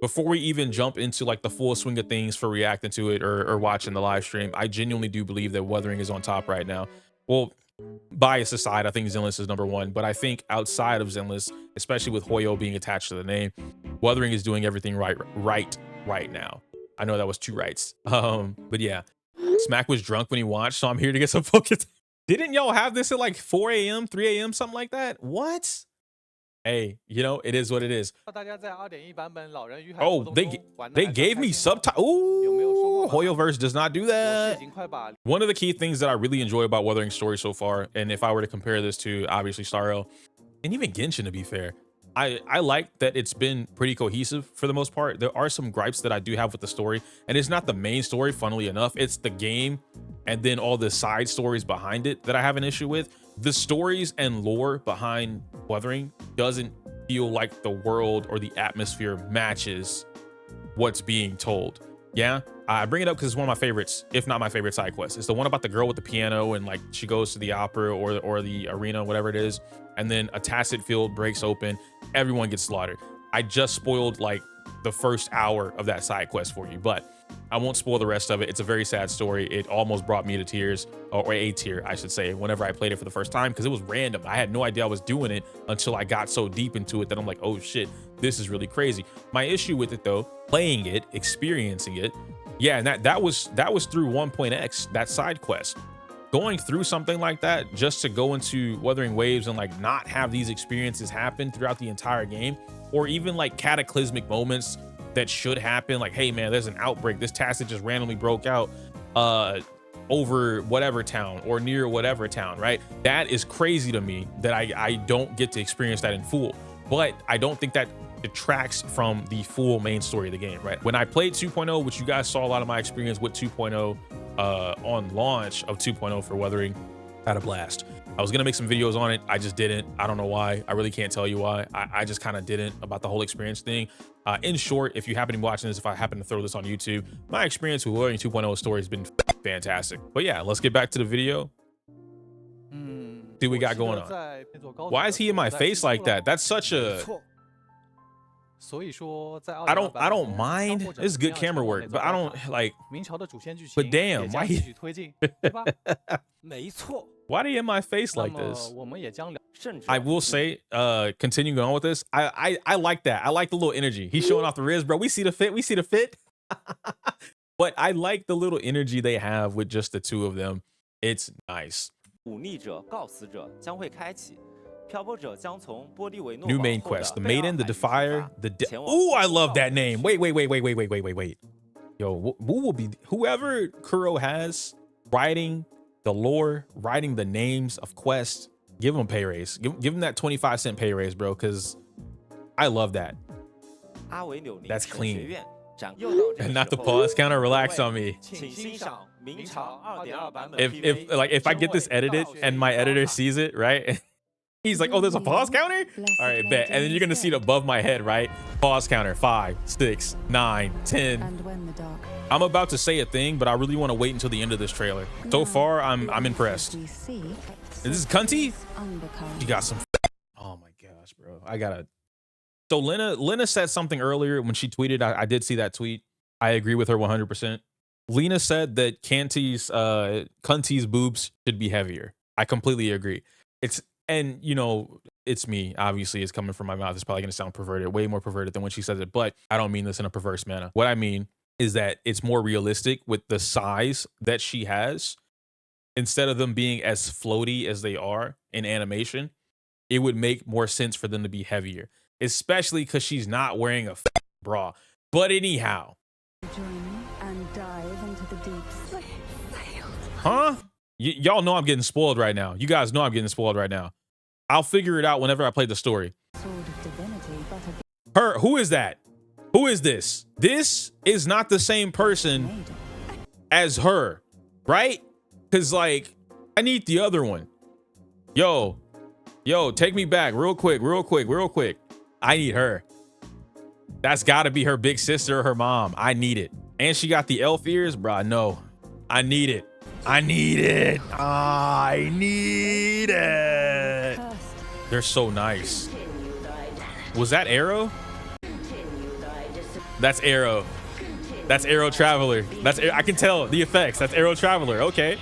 before we even jump into like the full swing of things for reacting to it or watching the live stream, I genuinely do believe that Wuthering is on top right now. Well, bias aside, I think Zenless is number one, but I think outside of Zenless, especially with Hoyo being attached to the name, Wuthering is doing everything right now. I know that was two rights. But yeah, Smack was drunk when he watched, so I'm here to get some focus. Didn't y'all have this at like 4 a.m., 3 a.m., something like that? What? Hey, you know, it is what it is. Oh, they gave me subtitles. Ooh, Hoyoverse does not do that. One of the key things that I really enjoy about Wuthering's story so far, and if I were to compare this to obviously Starro, and even Genshin to be fair, I like that it's been pretty cohesive for the most part. There are some gripes that I do have with the story, and it's not the main story, funnily enough. It's the game and then all the side stories behind it that I have an issue with. The stories and lore behind Wuthering doesn't feel like the world or the atmosphere matches what's being told. Yeah, I bring it up because it's one of my favorites, if not my favorite side quest. It's the one about the girl with the piano and like she goes to the opera or the arena, whatever it is, and then a tacit field breaks open, everyone gets slaughtered. I just spoiled like the first hour of that side quest for you, but I won't spoil the rest of it. It's a very sad story. It almost brought me to tears, or a tear, I should say, whenever I played it for the first time, because it was random. I had no idea I was doing it until I got so deep into it that I'm like, oh shit, this is really crazy. My issue with it though, playing it, experiencing it, yeah, and that was through 1.x, that side quest. Going through something like that just to go into Wuthering Waves and like not have these experiences happen throughout the entire game, or even like cataclysmic moments that should happen, like, hey man, there's an outbreak, this tacit just randomly broke out over whatever town or near whatever town, right? That is crazy to me that I don't get to experience that in full. But I don't think that detracts from the full main story of the game, right? When I played 2.0, which you guys saw a lot of my experience with 2.0 on launch of 2.0 for Wuthering, I had a blast. I was gonna make some videos on it, I just didn't. I don't know why. I really can't tell you why. I just kind of didn't, about the whole experience thing. In short, if you happen to be watching this, if I happen to throw this on YouTube, my experience with Wuthering 2.0 story has been fantastic. But yeah, let's get back to the video. See what we got going on. Why is he in my face like that? That's such a... I don't mind. It's good camera work, but I don't like. But damn, why he... Why are you in my face like this? I will say, continuing on with this, I like that. I like the little energy. He's showing off the wrist, bro. We see the fit. We see the fit. But I like the little energy they have with just the two of them. It's nice. New main quest: the Maiden, the Defier, the oh, I love that name. Wait. Yo, who will be whoever Kuro has writing the lore, writing the names of quests? Give him a pay raise. Give him that 25-cent pay raise, bro, because I love that. That's clean. And not the pause counter. Relax on me. If I get this edited and my editor sees it, right? He's like, oh, there's a pause counter? All right, bet. And then you're gonna see it above my head, right? Pause counter, 5, 6, 9, 10. I'm about to say a thing, but I really want to wait until the end of this trailer. So far, I'm impressed. Is this Cunty? You got some. Oh my gosh, bro. I gotta. So Lena said something earlier when she tweeted. I did see that tweet. I agree with her 100%. Lena said that Cunty's boobs should be heavier. I completely agree. And you know, it's me. Obviously, it's coming from my mouth. It's probably gonna sound perverted, way more perverted than when she says it. But I don't mean this in a perverse manner. What I mean is that it's more realistic with the size that she has. Instead of them being as floaty as they are in animation, it would make more sense for them to be heavier, especially because she's not wearing a bra. But anyhow, huh? Y'all know I'm getting spoiled right now. You guys know I'm getting spoiled right now. I'll figure it out whenever I play the story. Her, who is that? Who is this? This is not the same person as her, right? Because, like, I need the other one. Yo, take me back real quick. I need her. That's got to be her big sister or her mom. I need it. And she got the elf ears, bro. No, I need it. I need it. They're so nice. Was that Arrow? That's Arrow. That's Arrow Traveler. I can tell the effects. That's Arrow Traveler. Okay.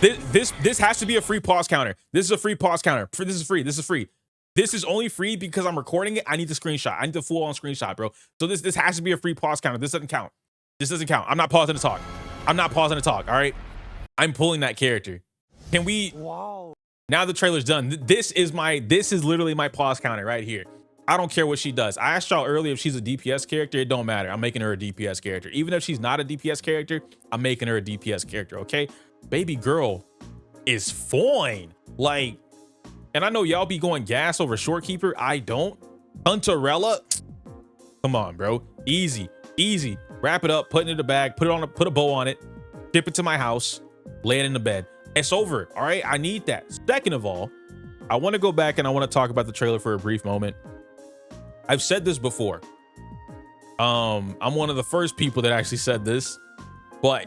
This has to be a free pause counter. This is a free pause counter. This is free. This is free. This is only free because I'm recording it. I need the screenshot. I need the full on screenshot, bro. So this has to be a free pause counter. This doesn't count. This doesn't count. I'm not pausing to talk. I'm not pausing to talk. All right. I'm pulling that character. Can we? Wow. Now the trailer's done. This is literally my pause counter right here. I don't care what she does. I asked y'all earlier if she's a DPS character. It don't matter. I'm making her a DPS character. Even if she's not a DPS character, I'm making her a DPS character. Okay. Baby girl is fine. Like, and I know y'all be going gas over Shorekeeper. I don't. Hunterella. Come on, bro. Easy. Easy. Wrap it up. Put it in the bag. Put a bow on it. Ship it to my house. Lay it in the bed. It's over. All right. I need that. Second of all, I want to go back and I want to talk about the trailer for a brief moment. I've said this before. I'm one of the first people that actually said this, but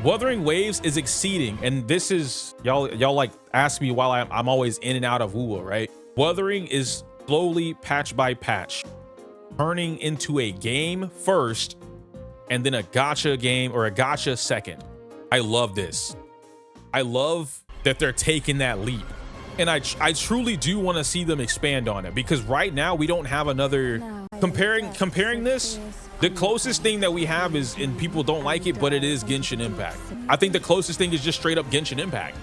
Wuthering Waves is exceeding, and this is y'all like ask me while I'm always in and out of WoW, right? Wuthering is slowly, patch by patch, turning into a game first, and then a gacha game or a gacha second. I love this. I love that they're taking that leap. And I truly do want to see them expand on it, because right now we don't have another comparing this. The closest thing that we have is, and people don't like it, but it is Genshin Impact. I think the closest thing is just straight up Genshin Impact.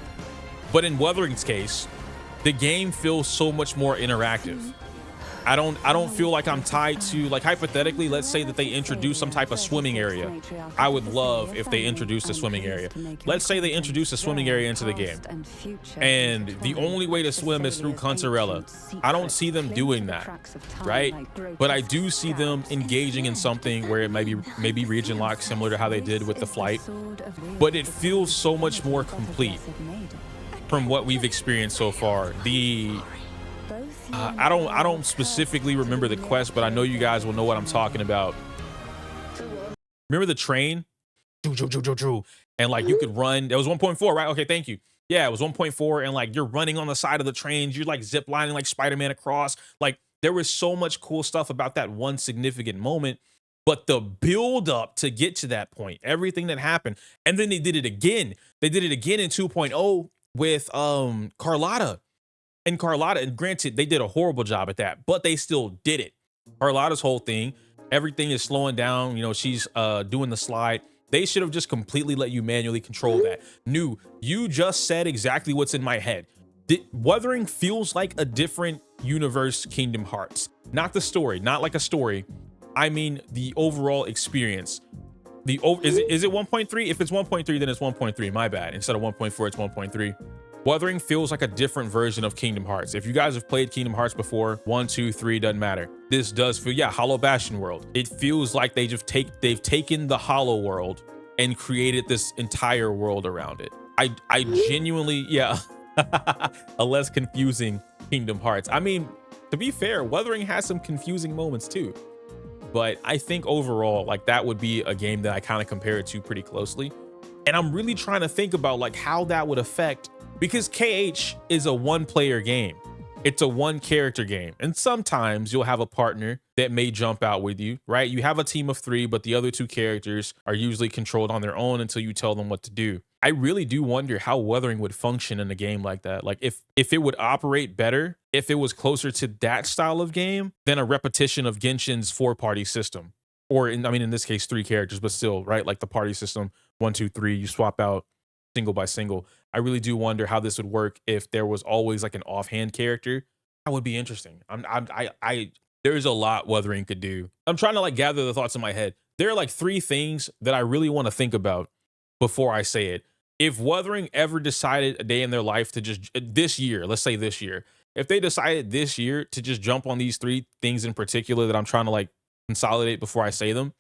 But in Wuthering's case, the game feels so much more interactive. I don't feel like I'm tied to, like, hypothetically, let's say that they introduce some type of swimming area. I would love if they introduced a swimming area. Let's say they introduce a swimming area into the game, and the only way to swim is through Concerella. I don't see them doing that, right? But I do see them engaging in something where it may be region locked, similar to how they did with the flight, but it feels so much more complete from what we've experienced so far. I don't specifically remember the quest, but I know you guys will know what I'm talking about. Remember the train? And like you could run. It was 1.4, right? Okay, thank you. Yeah, it was 1.4, and like you're running on the side of the trains. You're like zip lining like Spider-Man across. Like there was so much cool stuff about that one significant moment. But the build up to get to that point, everything that happened, and then they did it again. They did it again in 2.0 with Carlotta. And granted, they did a horrible job at that, but they still did it. Carlotta's whole thing, everything is slowing down. You know, she's doing the slide. They should have just completely let you manually control that. You just said exactly what's in my head. Wuthering feels like a different universe, Kingdom Hearts. Not the story, not like a story. I mean the overall experience. Is it 1.3? If it's 1.3, then it's 1.3. My bad. Instead of 1.4, it's 1.3. Wuthering feels like a different version of Kingdom Hearts. If you guys have played Kingdom Hearts before, 1, 2, 3, doesn't matter. This does feel, yeah, Hollow Bastion world. It feels like they've taken the Hollow world and created this entire world around it. I genuinely, yeah, a less confusing Kingdom Hearts. I mean, to be fair, Wuthering has some confusing moments too. But I think overall, like that would be a game that I kind of compare it to pretty closely. And I'm really trying to think about like how that would affect, because KH is a one-player game. It's a one-character game. And sometimes you'll have a partner that may jump out with you, right? You have a team of 3, but the other 2 characters are usually controlled on their own until you tell them what to do. I really do wonder how Wuthering would function in a game like that. Like if it would operate better, if it was closer to that style of game than a repetition of Genshin's 4-party system. Or in this case, 3 characters, but still, right? Like the party system, 1, 2, 3, you swap out single by single. I really do wonder how this would work if there was always like an offhand character. That would be interesting. There's a lot Wuthering could do. I'm trying to like gather the thoughts in my head. There are like 3 things that I really want to think about before I say it. If Wuthering ever decided a day in their life to just this year, let's say this year, if they decided this year to just jump on these 3 things in particular that I'm trying to like consolidate before I say them,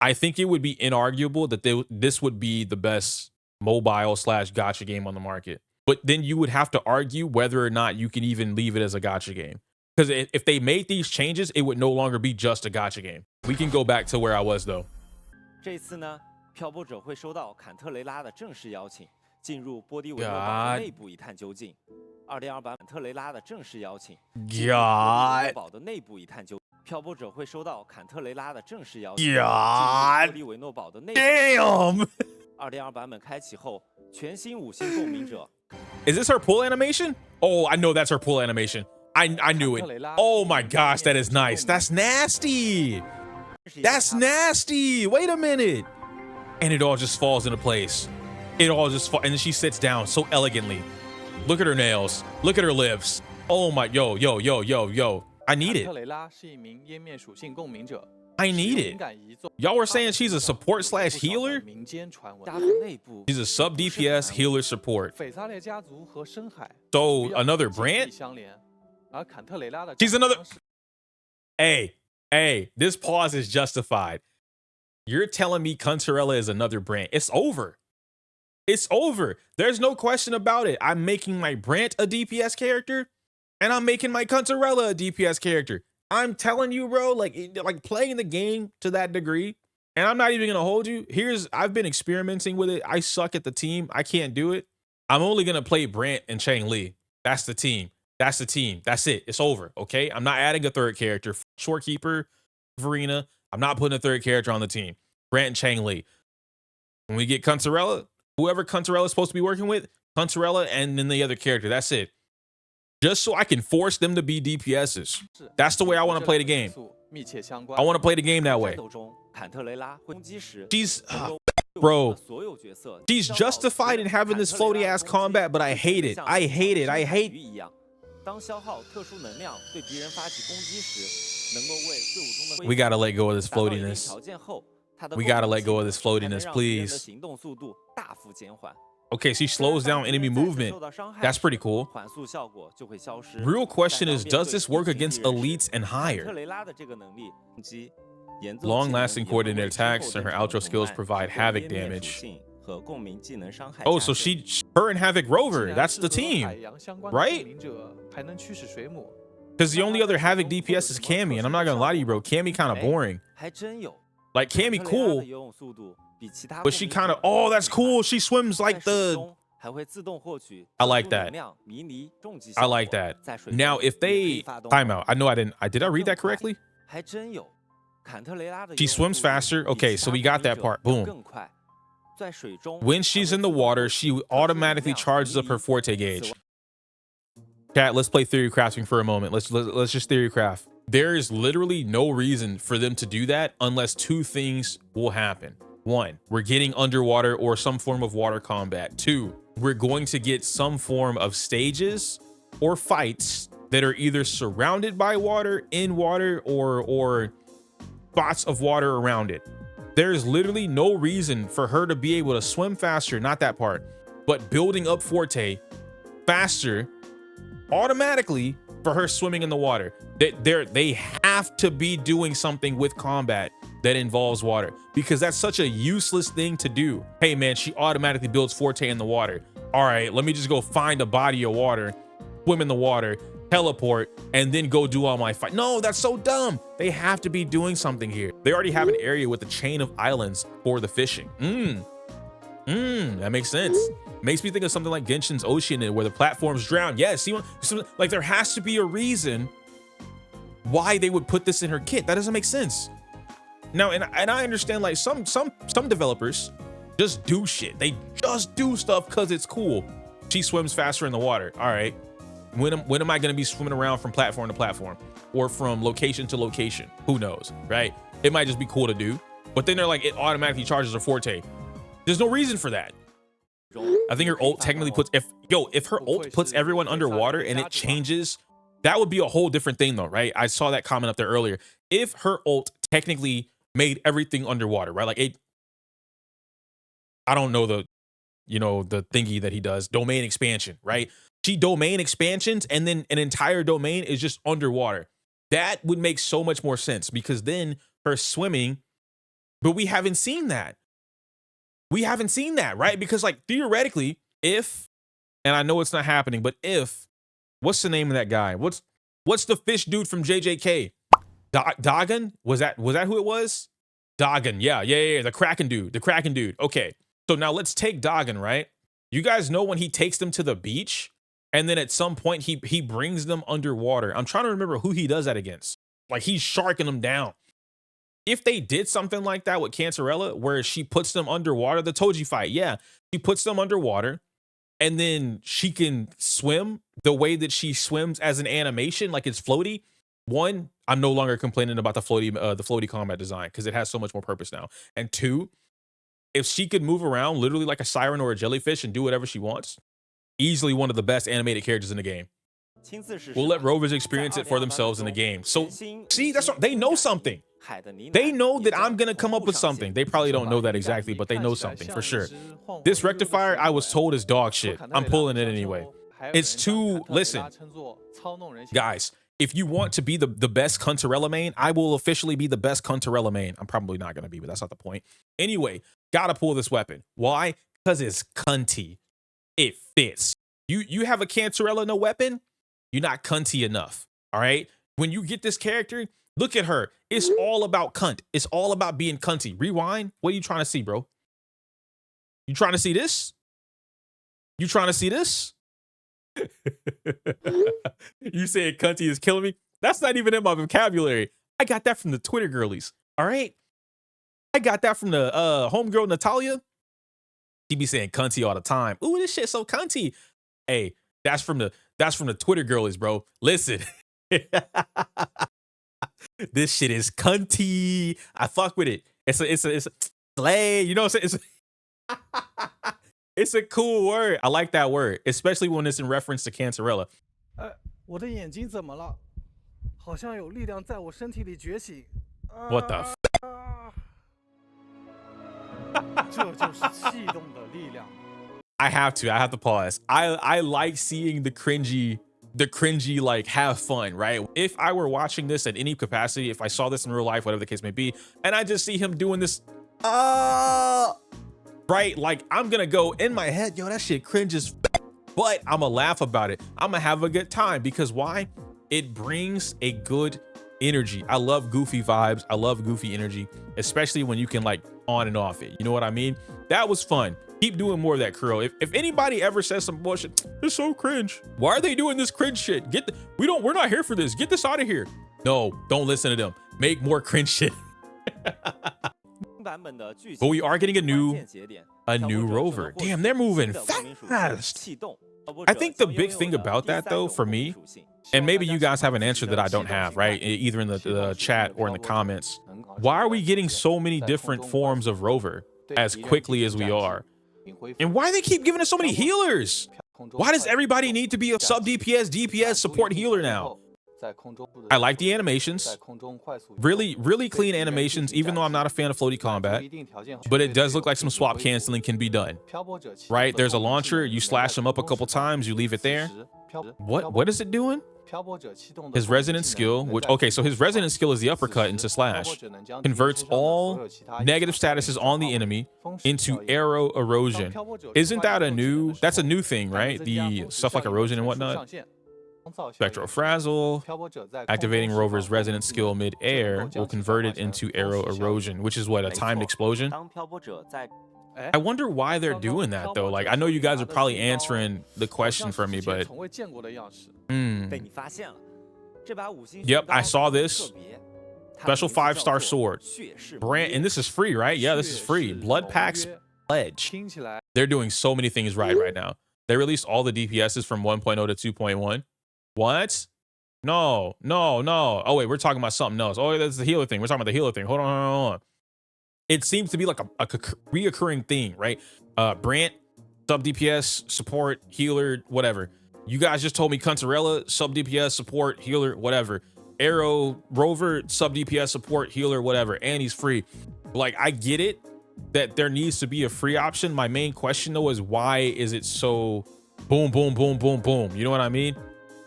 I think it would be inarguable that this would be the best mobile / gacha game on the market. But then you would have to argue whether or not you can even leave it as a gacha game. Because if they made these changes, it would no longer be just a gacha game. We can go back to where I was though. 这次呢，漂泊者会收到坎特雷拉的正式邀请，进入波迪维诺堡的内部一探究竟。2.2版坎特雷拉的正式邀请，进入波迪维诺堡的内部一探究。漂泊者会收到坎特雷拉的正式邀请， God 进入波迪维诺堡的内部。 Damn! 2.2 版本开启后，全新5星共鸣者。 Is this her pull animation? Oh, I know that's her pull animation. I knew it. Oh my gosh, that is nice. That's nasty. That's nasty. Wait a minute. And it all just falls into place. It all just falls. And then she sits down so elegantly. Look at her nails. Look at her lips. Oh my, yo. I need it. I need it. Y'all were saying she's a support / healer? She's a sub DPS healer support. So another Brant? She's another. Hey, this pause is justified. You're telling me Cunterella is another Brant. It's over. It's over. There's no question about it. I'm making my Brant a DPS character, and I'm making my Cunterella a DPS character. I'm telling you, bro, like playing the game to that degree, and I'm not even gonna hold you. I've been experimenting with it. I suck at the team. I can't do it. I'm only gonna play Brant and Chang Li. That's the team. That's the team. That's it. It's over. Okay. I'm not adding a third character. Shorekeeper, Verena. I'm not putting a third character on the team. Brant and Chang Li. When we get Cunterella, whoever Cunterella is supposed to be working with, Cunterella, and then the other character. That's it. Just so I can force them to be DPSs. That's the way I want to play the game. I want to play the game that way. She's, bro, she's justified in having this floaty ass combat, but I hate it. I hate it. I hate. We gotta let go of this floatiness. We gotta let go of this floatiness, please. Okay, she slows down enemy movement. That's pretty cool. Real question is, does this work against elites and higher? Long-lasting coordinated attacks and her outro skills provide havoc damage. Oh, so her and Havoc Rover, that's the team, right? Because the only other Havoc DPS is Cammy, and I'm not gonna lie to you, bro, Cammy kind of boring. Like, Cammy cool, but she kind of, oh, that's cool. She swims like the, I like that. I like that. Now, if they, timeout, I know did I read that correctly? She swims faster. Okay, so we got that part. Boom. When she's in the water, she automatically charges up her forte gauge. Chat, let's play theory crafting for a moment. Let's just theory craft. There is literally no reason for them to do that unless two things will happen. One, we're getting underwater or some form of water combat. Two, we're going to get some form of stages or fights that are either surrounded by water, in water, or spots of water around it. There's literally no reason for her to be able to swim faster, not that part, but building up forte faster automatically for her swimming in the water. They have to be doing something with combat that involves water, because that's such a useless thing to do. Hey man, she automatically builds forte in the water. All right, let me just go find a body of water, swim in the water, teleport, and then go do all my fight. No, that's so dumb. They have to be doing something here. They already have an area with a chain of islands for the fishing. That makes sense. Makes me think of something like Genshin's Ocean, where the platforms drown. Yes, like there has to be a reason why they would put this in her kit. That doesn't make sense. Now, and I understand, like some developers just do shit. They just do stuff because it's cool. She swims faster in the water. All right. When am I going to be swimming around from platform to platform or from location to location? Who knows, right? It might just be cool to do. But then they're like, it automatically charges her forte. There's no reason for that. I think her ult technically puts, if her ult puts everyone underwater and it changes, that would be a whole different thing though, right? I saw that comment up there earlier. If her ult technically made everything underwater, right? Like I don't know the thingy that he does, domain expansion, right? She domain expansions and then an entire domain is just underwater. That would make so much more sense, because then her swimming, but we haven't seen that. We haven't seen that, right? Because like theoretically, if, and I know it's not happening, but if, what's the name of that guy? What's the fish dude from JJK? Dagon? Was that who it was? Dagon, yeah, the Kraken dude. Okay, so now let's take Dagon, right? You guys know when he takes them to the beach, and then at some point he brings them underwater. I'm trying to remember who he does that against. Like he's sharking them down. If they did something like that with Cantarella, where she puts them underwater, the Toji fight, yeah, she puts them underwater, and then she can swim the way that she swims as an animation, like it's floaty. One, I'm no longer complaining about the floaty combat design because it has so much more purpose now. And two, if she could move around literally like a siren or a jellyfish and do whatever she wants, easily one of the best animated characters in the game. We'll let rovers experience it for themselves in the game. So see, that's what they know something. They know that I'm gonna come up with something. They probably don't know that exactly, but they know something for sure. This rectifier, I was told, is dog shit. I'm pulling it anyway. It's too, listen, guys, if you want to be the best Cuntarella main, I will officially be the best Cuntarella main. I'm probably not gonna be, but that's not the point. Anyway, gotta pull this weapon. Why? Because it's cunty. It fits. You have a Cantarella no weapon, you're not cunty enough. All right. When you get this character, look at her. It's all about cunt. It's all about being cunty. Rewind. What are you trying to see, bro? You trying to see this? You trying to see this? You saying cunty is killing me? That's not even in my vocabulary. I got that from the Twitter girlies. All right. I got that from the homegirl Natalia. She be saying cunty all the time. Ooh, this shit's so cunty. Hey, that's from the Twitter girlies, bro. Listen. This shit is cunty. I fuck with it. It's a slay. You know what I'm saying? It's a cool word. I like that word, especially when it's in reference to Cantarella. 我的眼睛怎么了？好像有力量在我身体里觉醒。What the f- 这就是气动的力量。I have to pause. I like seeing the cringy like have fun, right? If I were watching this at any capacity, if I saw this in real life, whatever the case may be, and I just see him doing this, right? Like I'm gonna go in my head, yo, that shit cringes, but I'm gonna laugh about it. I'm gonna have a good time because why? It brings a good energy. I love goofy vibes. I love goofy energy, especially when you can like on and off it. You know what I mean? That was fun. Keep doing more of that, Kuro. If anybody ever says some bullshit, it's so cringe. Why are they doing this cringe shit? We're not here for this. Get this out of here. No, don't listen to them. Make more cringe shit. But we are getting a new rover. Damn, they're moving fast. I think the big thing about that though, for me, and maybe you guys have an answer that I don't have, right? Either in the chat or in the comments. Why are we getting so many different forms of rover as quickly as we are? And why they keep giving us so many healers? Why does everybody need to be a sub DPS support healer now? I like the animations. Really clean animations, even though I'm not a fan of floaty combat. But it does look like some swap canceling can be done. Right? There's a launcher, you slash them up a couple times, you leave it there. What is it doing? His resonance skill, okay, so his resonance skill is the uppercut into slash. Converts all negative statuses on the enemy into arrow erosion. Isn't that that's a new thing, right? The stuff like erosion and whatnot. Spectral Frazzle, activating rover's resonance skill mid-air will convert it into arrow erosion, which is what, a timed explosion? I wonder why they're doing that though. Like, I know you guys are probably answering the question for me, but yep, I saw this. Special 5-star sword. And this is free, right? Yeah, this is free. Blood Pack's Pledge. They're doing so many things right now. They released all the DPSs from 1.0 to 2.1. What? No. Oh wait, we're talking about something else. Oh, that's the healer thing. We're talking about the healer thing. Hold on. It seems to be like a reoccurring thing, right? Brant, sub DPS, support, healer, whatever. You guys just told me Cuntarella, sub DPS, support, healer, whatever. Arrow, Rover, sub DPS, support, healer, whatever. And he's free. Like, I get it that there needs to be a free option. My main question though is why is it so boom, boom, boom, boom, boom? You know what I mean?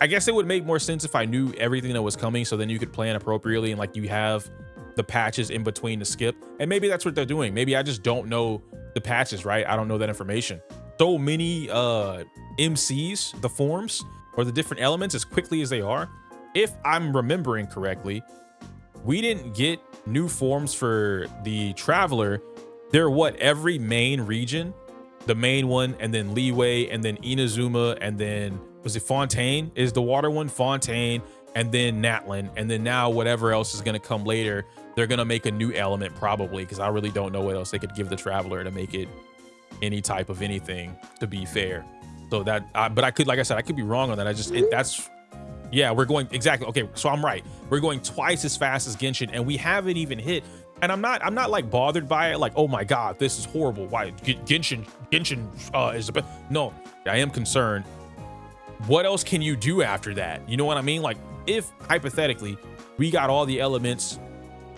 I guess it would make more sense if I knew everything that was coming, so then you could plan appropriately and like you have the patches in between to skip. And maybe that's what they're doing. Maybe I just don't know the patches, right? I don't know that information. So many MCs, the forms or the different elements as quickly as they are. If I'm remembering correctly, we didn't get new forms for the Traveler. They're what, every main region, the main one, and then Leeway, and then Inazuma, and then was it Fontaine is the water one, Fontaine, and then Natlin, and then now whatever else is going to come later, they're going to make a new element probably, because I really don't know what else they could give the Traveler to make it any type of anything, to be fair. So that, but I could, like I said, I could be wrong on that. That's, yeah, we're going, exactly. Okay, so I'm right. We're going twice as fast as Genshin, and we haven't even hit, and I'm not like bothered by it, like, oh my God, this is horrible. Why Genshin is the best. No, I am concerned. What else can you do after that? You know what I mean? Like, if hypothetically we got all the elements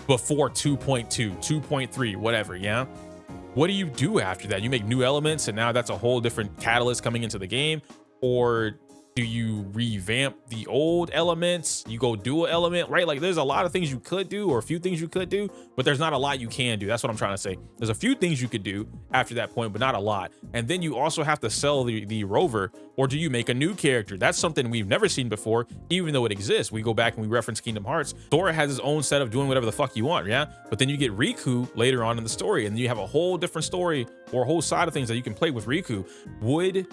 before 2.2, 2.3, whatever, yeah? What do you do after that? You make new elements and now that's a whole different catalyst coming into the game? Or do you revamp the old elements? You go dual element, right? Like, there's a lot of things you could do, or a few things you could do, but there's not a lot you can do. That's what I'm trying to say. There's a few things you could do after that point, but not a lot. And then you also have to sell the rover, or do you make a new character? That's something we've never seen before, even though it exists. We go back and we reference Kingdom Hearts. Sora has his own set of doing whatever the fuck you want, yeah? But then you get Riku later on in the story, and you have a whole different story or a whole side of things that you can play with Riku. Would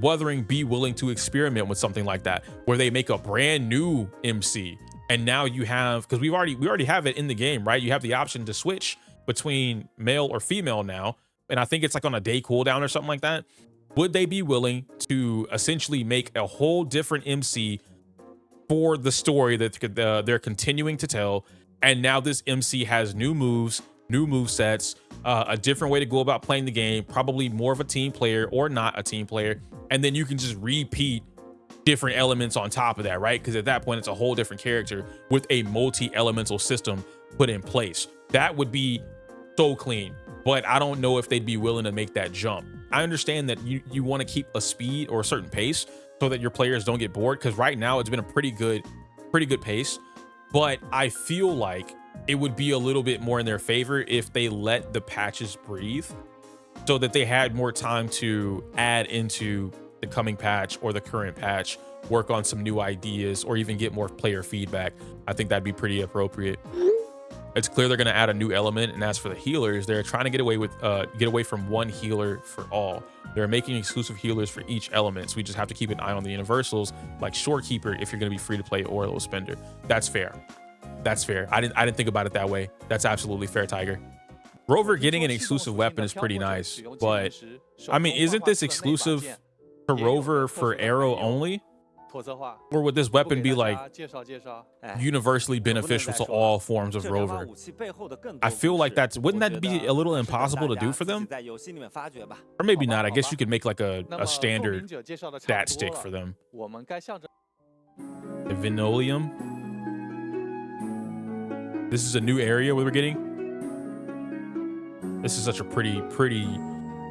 Wuthering be willing to experiment with something like that, where they make a brand new MC, and now you have, because we already have it in the game, right? You have the option to switch between male or female now, and I think it's like on a day cooldown or something like that. Would they be willing to essentially make a whole different MC for the story that they're continuing to tell, and now this MC has new moves, new move sets, a different way to go about playing the game, probably more of a team player or not a team player, and then you can just repeat different elements on top of that, right? Because at that point it's a whole different character with a multi-elemental system put in place. That would be so clean, but I don't know if they'd be willing to make that jump. I understand that you want to keep a speed or a certain pace so that your players don't get bored, because right now it's been a pretty good pace, but I feel like it would be a little bit more in their favor if they let the patches breathe, so that they had more time to add into the coming patch or the current patch, work on some new ideas, or even get more player feedback. I think that'd be pretty appropriate. It's clear they're going to add a new element, and as for the healers, they're trying to get away from one healer for all. They're making exclusive healers for each element, so we just have to keep an eye on the universals, like Shorekeeper, if you're going to be free to play, or Little Spender. That's fair. That's fair. I didn't think about it that way. That's absolutely fair, Tiger. Rover getting an exclusive weapon is pretty nice, but I mean, isn't this exclusive to Rover for Arrow only? Or would this weapon be like universally beneficial to all forms of Rover? I feel like wouldn't that be a little impossible to do for them? Or maybe not. I guess you could make like a standard stat stick for them. The Vinolium. This is a new area we're getting. This is such a pretty.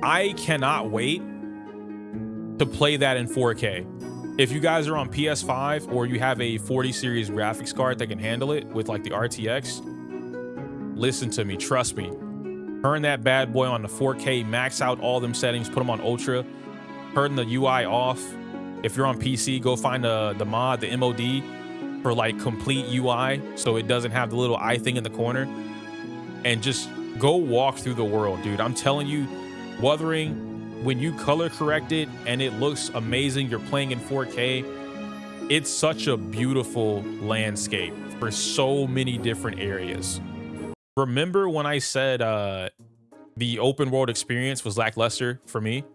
I cannot wait to play that in 4K. If you guys are on PS5 or you have a 40 series graphics card that can handle it with like the RTX, listen to me, trust me. Turn that bad boy on the 4K, max out all them settings, put them on ultra, turn the UI off. If you're on PC, go find the mod, the MOD for like complete UI, so it doesn't have the little eye thing in the corner, and just go walk through the world, dude. I'm telling you, Wuthering, when you color correct it and it looks amazing, you're playing in 4K, it's such a beautiful landscape for so many different areas. Remember when I said the open world experience was lackluster for me?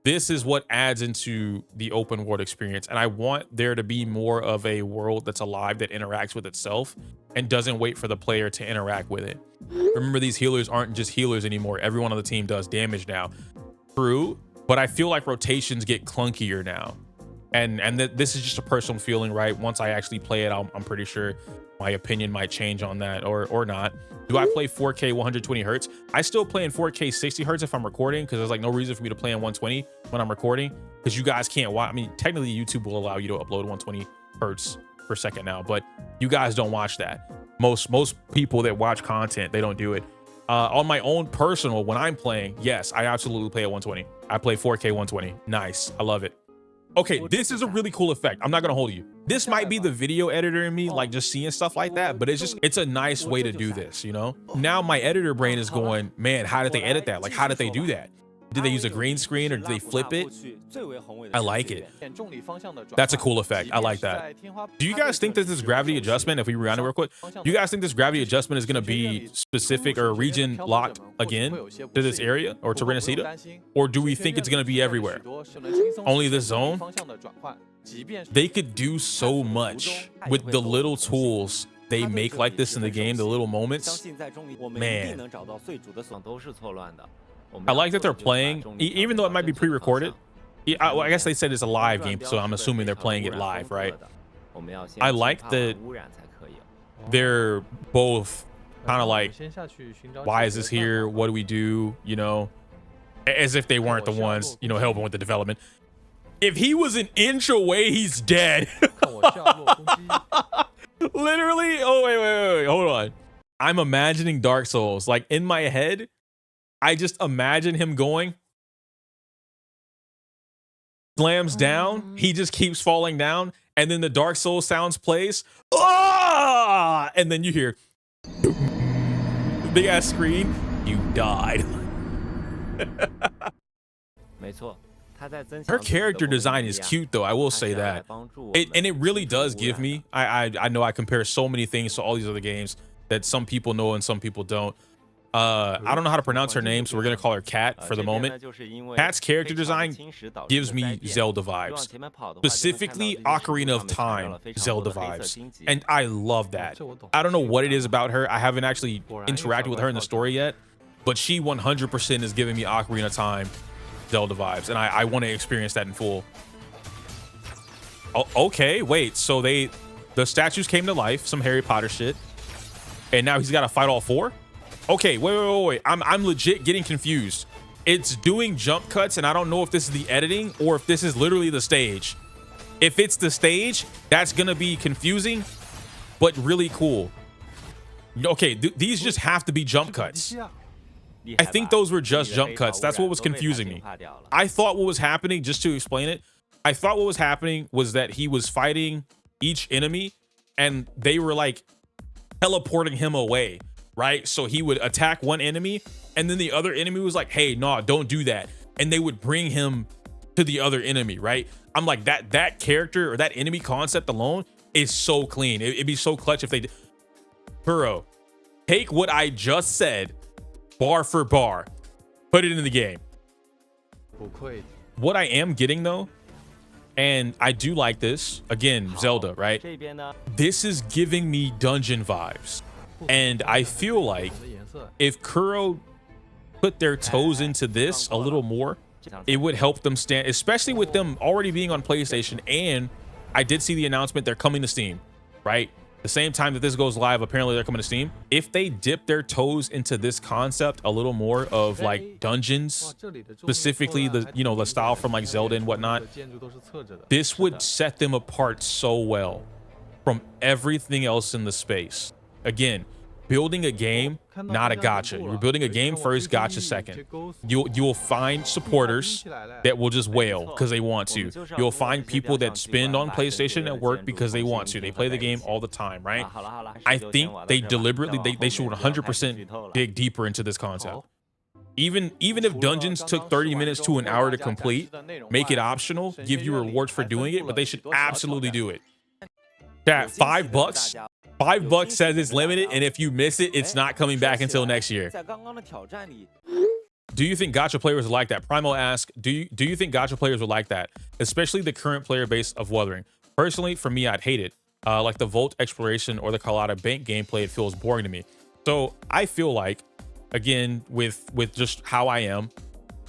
This is what adds into the open world experience, and I want there to be more of a world that's alive, that interacts with itself and doesn't wait for the player to interact with it. Remember, these healers aren't just healers anymore. Everyone on the team does damage now. True, but I feel like rotations get clunkier now, and this is just a personal feeling, right? Once I actually play it, I'm pretty sure my opinion might change on that, or not. Do I play 4K 120 hertz? I still play in 4K 60 hertz if I'm recording, because there's like no reason for me to play in 120 when I'm recording, because you guys can't watch. I mean, technically YouTube will allow you to upload 120 hertz per second now, but you guys don't watch that. Most people that watch content, they don't do it. On my own personal, when I'm playing, yes, I absolutely play at 120. I play 4K 120. Nice. I love it. Okay, this is a really cool effect. I'm not gonna hold you. This might be the video editor in me, like just seeing stuff like that, but it's a nice way to do this, you know? Now my editor brain is going, man, how did they edit that? Like, how did they do that? Did they use a green screen or did they flip it? I like it. That's a cool effect. I like that. Do you guys think that this gravity adjustment, if we rewind it real quick, do you guys think this gravity adjustment is going to be specific or region locked again to this area or to Renesita? Or do we think it's going to be everywhere? Only this zone? They could do so much with the little tools they make like this in the game, the little moments. Man. I like that they're playing, even though it might be pre-recorded. I guess they said it's a live game, so I'm assuming they're playing it live, right? I like that they're both kind of like, why is this here? What do we do? You know, as if they weren't the ones, you know, helping with the development. If he was an inch away, he's dead. Literally. Oh, wait. Hold on. I'm imagining Dark Souls. Like in my head, I just imagine him going, slams down, he just keeps falling down, and then the Dark Souls sounds plays. Ah! And then you hear big ass scream, you died. Her character design is cute though, I will say that. And it really does give me, I know I compare so many things to all these other games that some people know and some people don't. I don't know how to pronounce her name, so we're gonna call her Kat for the moment. Kat's character design gives me Zelda vibes, specifically Ocarina of Time Zelda vibes, and I love that. I don't know what it is about her. I haven't actually interacted with her in the story yet, but she 100% is giving me Ocarina of Time Zelda vibes, and I want to experience that in full. Oh, okay, wait, so the statues came to life, some Harry Potter shit, and now he's got to fight all four? Okay, wait. I'm legit getting confused. It's doing jump cuts, and I don't know if this is the editing or if this is literally the stage. If it's the stage, that's gonna be confusing, but really cool. Okay, these just have to be jump cuts. I think those were just jump cuts. That's what was confusing me. I thought what was happening, just to explain it, I thought what was happening was that he was fighting each enemy, and they were like teleporting him away. Right? So he would attack one enemy and then the other enemy was like, hey, no, don't do that. And they would bring him to the other enemy, right? I'm like, that character or that enemy concept alone is so clean. It'd be so clutch if they did. Kuro, take what I just said, bar for bar, put it in the game. What I am getting though, and I do like this, again, Zelda, right? This is giving me dungeon vibes. And I feel like if Kuro put their toes into this a little more, it would help them stand, especially with them already being on PlayStation. And I did see the announcement they're coming to Steam, right? The same time that this goes live, apparently they're coming to Steam. If they dip their toes into this concept a little more of like dungeons, specifically the style from like Zelda and whatnot, this would set them apart so well from everything else in the space. Again, building a game, not a gacha. You're building a game first, gacha second. You'll find supporters that will just wail because they want to. You'll find people that spend on PlayStation at work because they want to. They play the game all the time, right? I think they deliberately, they should 100% dig deeper into this concept. Even if dungeons took 30 minutes to an hour to complete, make it optional, give you rewards for doing it, but they should absolutely do it. That $5. $5 says it's limited, and if you miss it, it's not coming back until next year. Do you think gacha players would like that? Primo asks, do you think gacha players would like that? Especially the current player base of Wuthering. Personally, for me, I'd hate it. Like the Vault Exploration or the Colada Bank gameplay, it feels boring to me. So I feel like, again, with just how I am,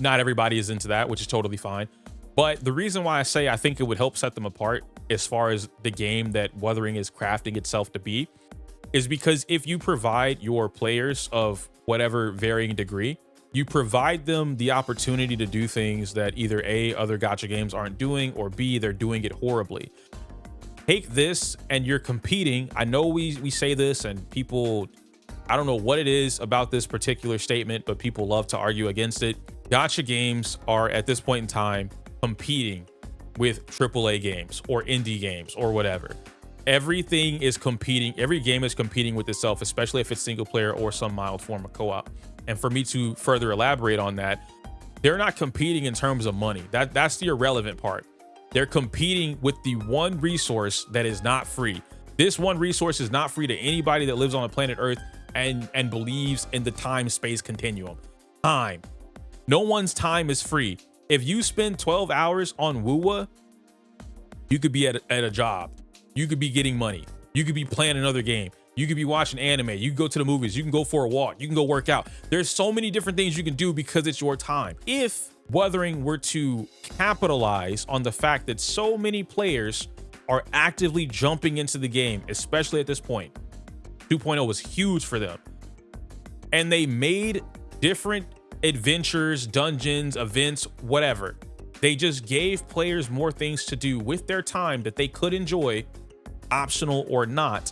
not everybody is into that, which is totally fine. But the reason why I say I think it would help set them apart as far as the game that Wuthering is crafting itself to be is because if you provide your players of whatever varying degree, you provide them the opportunity to do things that either A, other gacha games aren't doing, or B, they're doing it horribly. Take this and you're competing. I know we say this and people, I don't know what it is about this particular statement, but people love to argue against it. Gacha games are at this point in time competing with AAA games or indie games or whatever. Everything is competing. Every game is competing with itself, especially if it's single player or some mild form of co-op. And for me to further elaborate on that, they're not competing in terms of money. That's the irrelevant part. They're competing with the one resource that is not free. This one resource is not free to anybody that lives on the planet Earth and believes in the time-space continuum. Time. No one's time is free. If you spend 12 hours on Wuwa, you could be at a job. You could be getting money. You could be playing another game. You could be watching anime. You can go to the movies. You can go for a walk. You can go work out. There's so many different things you can do because it's your time. If Wuthering were to capitalize on the fact that so many players are actively jumping into the game, especially at this point, 2.0 was huge for them. And they made different adventures, dungeons, events, whatever. They just gave players more things to do with their time that they could enjoy, optional or not.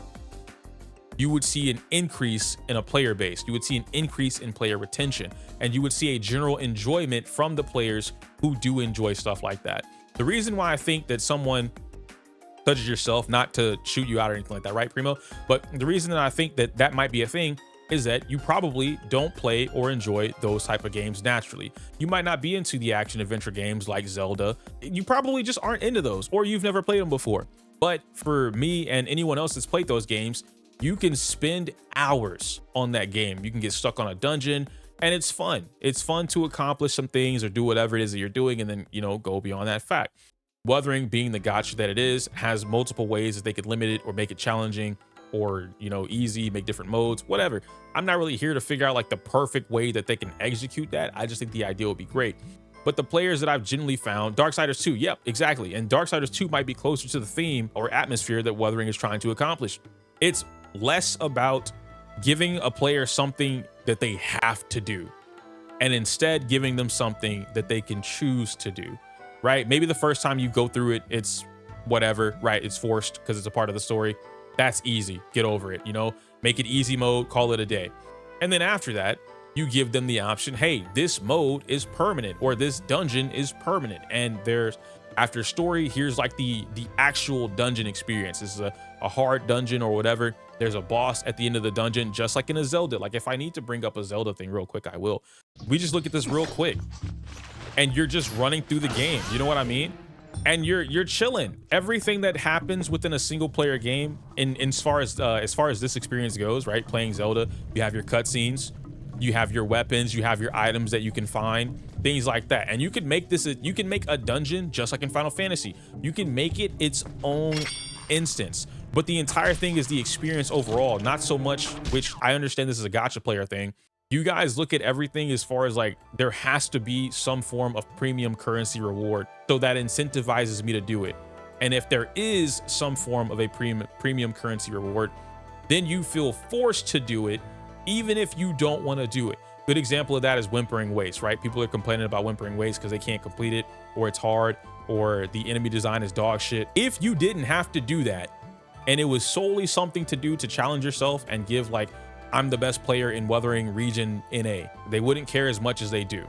You would see an increase in a player base. You would see an increase in player retention, and you would see a general enjoyment from the players who do enjoy stuff like that. The reason why I think that someone such as yourself, not to shoot you out or anything like that, right, Primo? But the reason that I think that that might be a thing is that you probably don't play or enjoy those type of games naturally. You might not be into the action adventure games like Zelda. You probably just aren't into those, or you've never played them before. But for me and anyone else that's played those games, you can spend hours on that game. You can get stuck on a dungeon, and it's fun. It's fun to accomplish some things or do whatever it is that you're doing, and then, you know, go beyond that fact. Wuthering, being the gacha that it is, has multiple ways that they could limit it or make it challenging, or, you know, easy, make different modes, whatever. I'm not really here to figure out like the perfect way that they can execute that. I just think the idea would be great. But the players that I've genuinely found, Darksiders 2, yep, exactly. And Darksiders 2 might be closer to the theme or atmosphere that Wuthering is trying to accomplish. It's less about giving a player something that they have to do, and instead giving them something that they can choose to do, right? Maybe the first time you go through it, it's whatever, right? It's forced because it's a part of the story. That's easy. Get over it, you know? Make it easy mode, call it a day. And then after that, you give them the option, hey, this mode is permanent, or this dungeon is permanent. And there's, after story, here's like the actual dungeon experience. This is a hard dungeon or whatever. There's a boss at the end of the dungeon, just like in a Zelda. Like if I need to bring up a Zelda thing real quick, I will. We just look at this real quick, and you're just running through the game. You know what I mean? And you're chilling. Everything that happens within a single player game, in as far as this experience goes, right? Playing Zelda, you have your cutscenes, you have your weapons, you have your items that you can find, things like that. And you can make this, you can make a dungeon just like in Final Fantasy. You can make it its own instance, but the entire thing is the experience overall, not so much, which I understand this is a gacha player thing. You guys look at everything as far as like, there has to be some form of premium currency reward, so that incentivizes me to do it. And if there is some form of a premium currency reward, then you feel forced to do it, even if you don't want to do it. Good example of that is Wuthering Waves, right? People are complaining about Wuthering Waves because they can't complete it, or it's hard, or the enemy design is dog shit. If you didn't have to do that, and it was solely something to do to challenge yourself and give like, I'm the best player in Wuthering region NA, they wouldn't care as much as they do.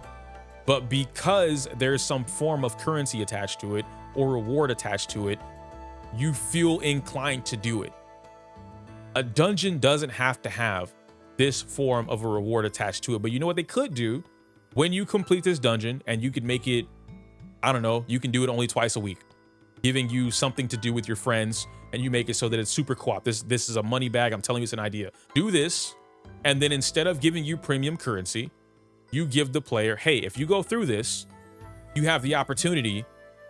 But because there's some form of currency attached to it or reward attached to it, you feel inclined to do it. A dungeon doesn't have to have this form of a reward attached to it, but you know what they could do? When you complete this dungeon, and you could make it, I don't know, you can do it only twice a week, giving you something to do with your friends, and you make it so that it's super co-op. This is a money bag. I'm telling you, it's an idea. Do this, and then instead of giving you premium currency, you give the player, hey, if you go through this, you have the opportunity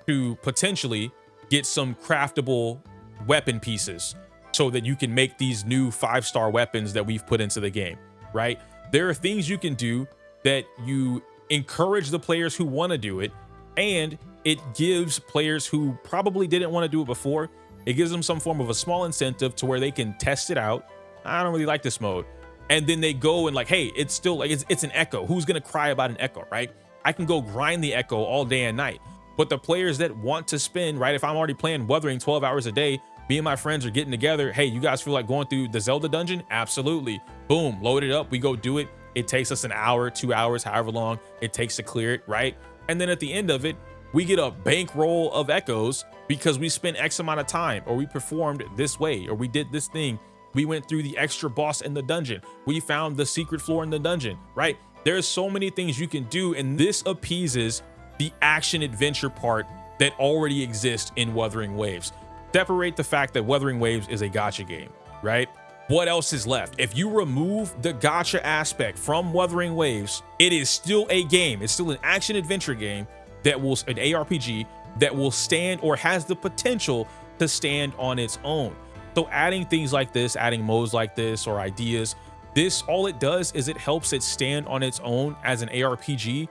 to potentially get some craftable weapon pieces so that you can make these new 5-star weapons that we've put into the game, right? There are things you can do that you encourage the players who want to do it, and it gives players who probably didn't want to do it before, it gives them some form of a small incentive to where they can test it out. I don't really like this mode. And then they go and like, hey, it's still like, it's an echo. Who's going to cry about an echo, right? I can go grind the echo all day and night. But the players that want to spend, right? If I'm already playing Wuthering 12 hours a day, me and my friends are getting together. Hey, you guys feel like going through the Zelda dungeon? Absolutely. Boom, load it up. We go do it. It takes us an hour, 2 hours, however long it takes to clear it, right? And then at the end of it, we get a bankroll of echoes because we spent X amount of time, or we performed this way, or we did this thing We went through the extra boss in the dungeon. We found the secret floor in the dungeon, right? There's so many things you can do, and this appeases the action adventure part that already exists in Wuthering Waves. Separate the fact that Wuthering Waves is a gacha game, right? What else is left? If you remove the gacha aspect from Wuthering Waves, it is still a game. It's still an action adventure game that will, an ARPG that will stand or has the potential to stand on its own. So adding things like this, adding modes like this or ideas, this, all it does is it helps it stand on its own as an ARPG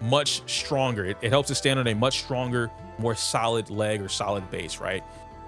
much stronger. It helps it stand on a much stronger, more solid leg or solid base, right?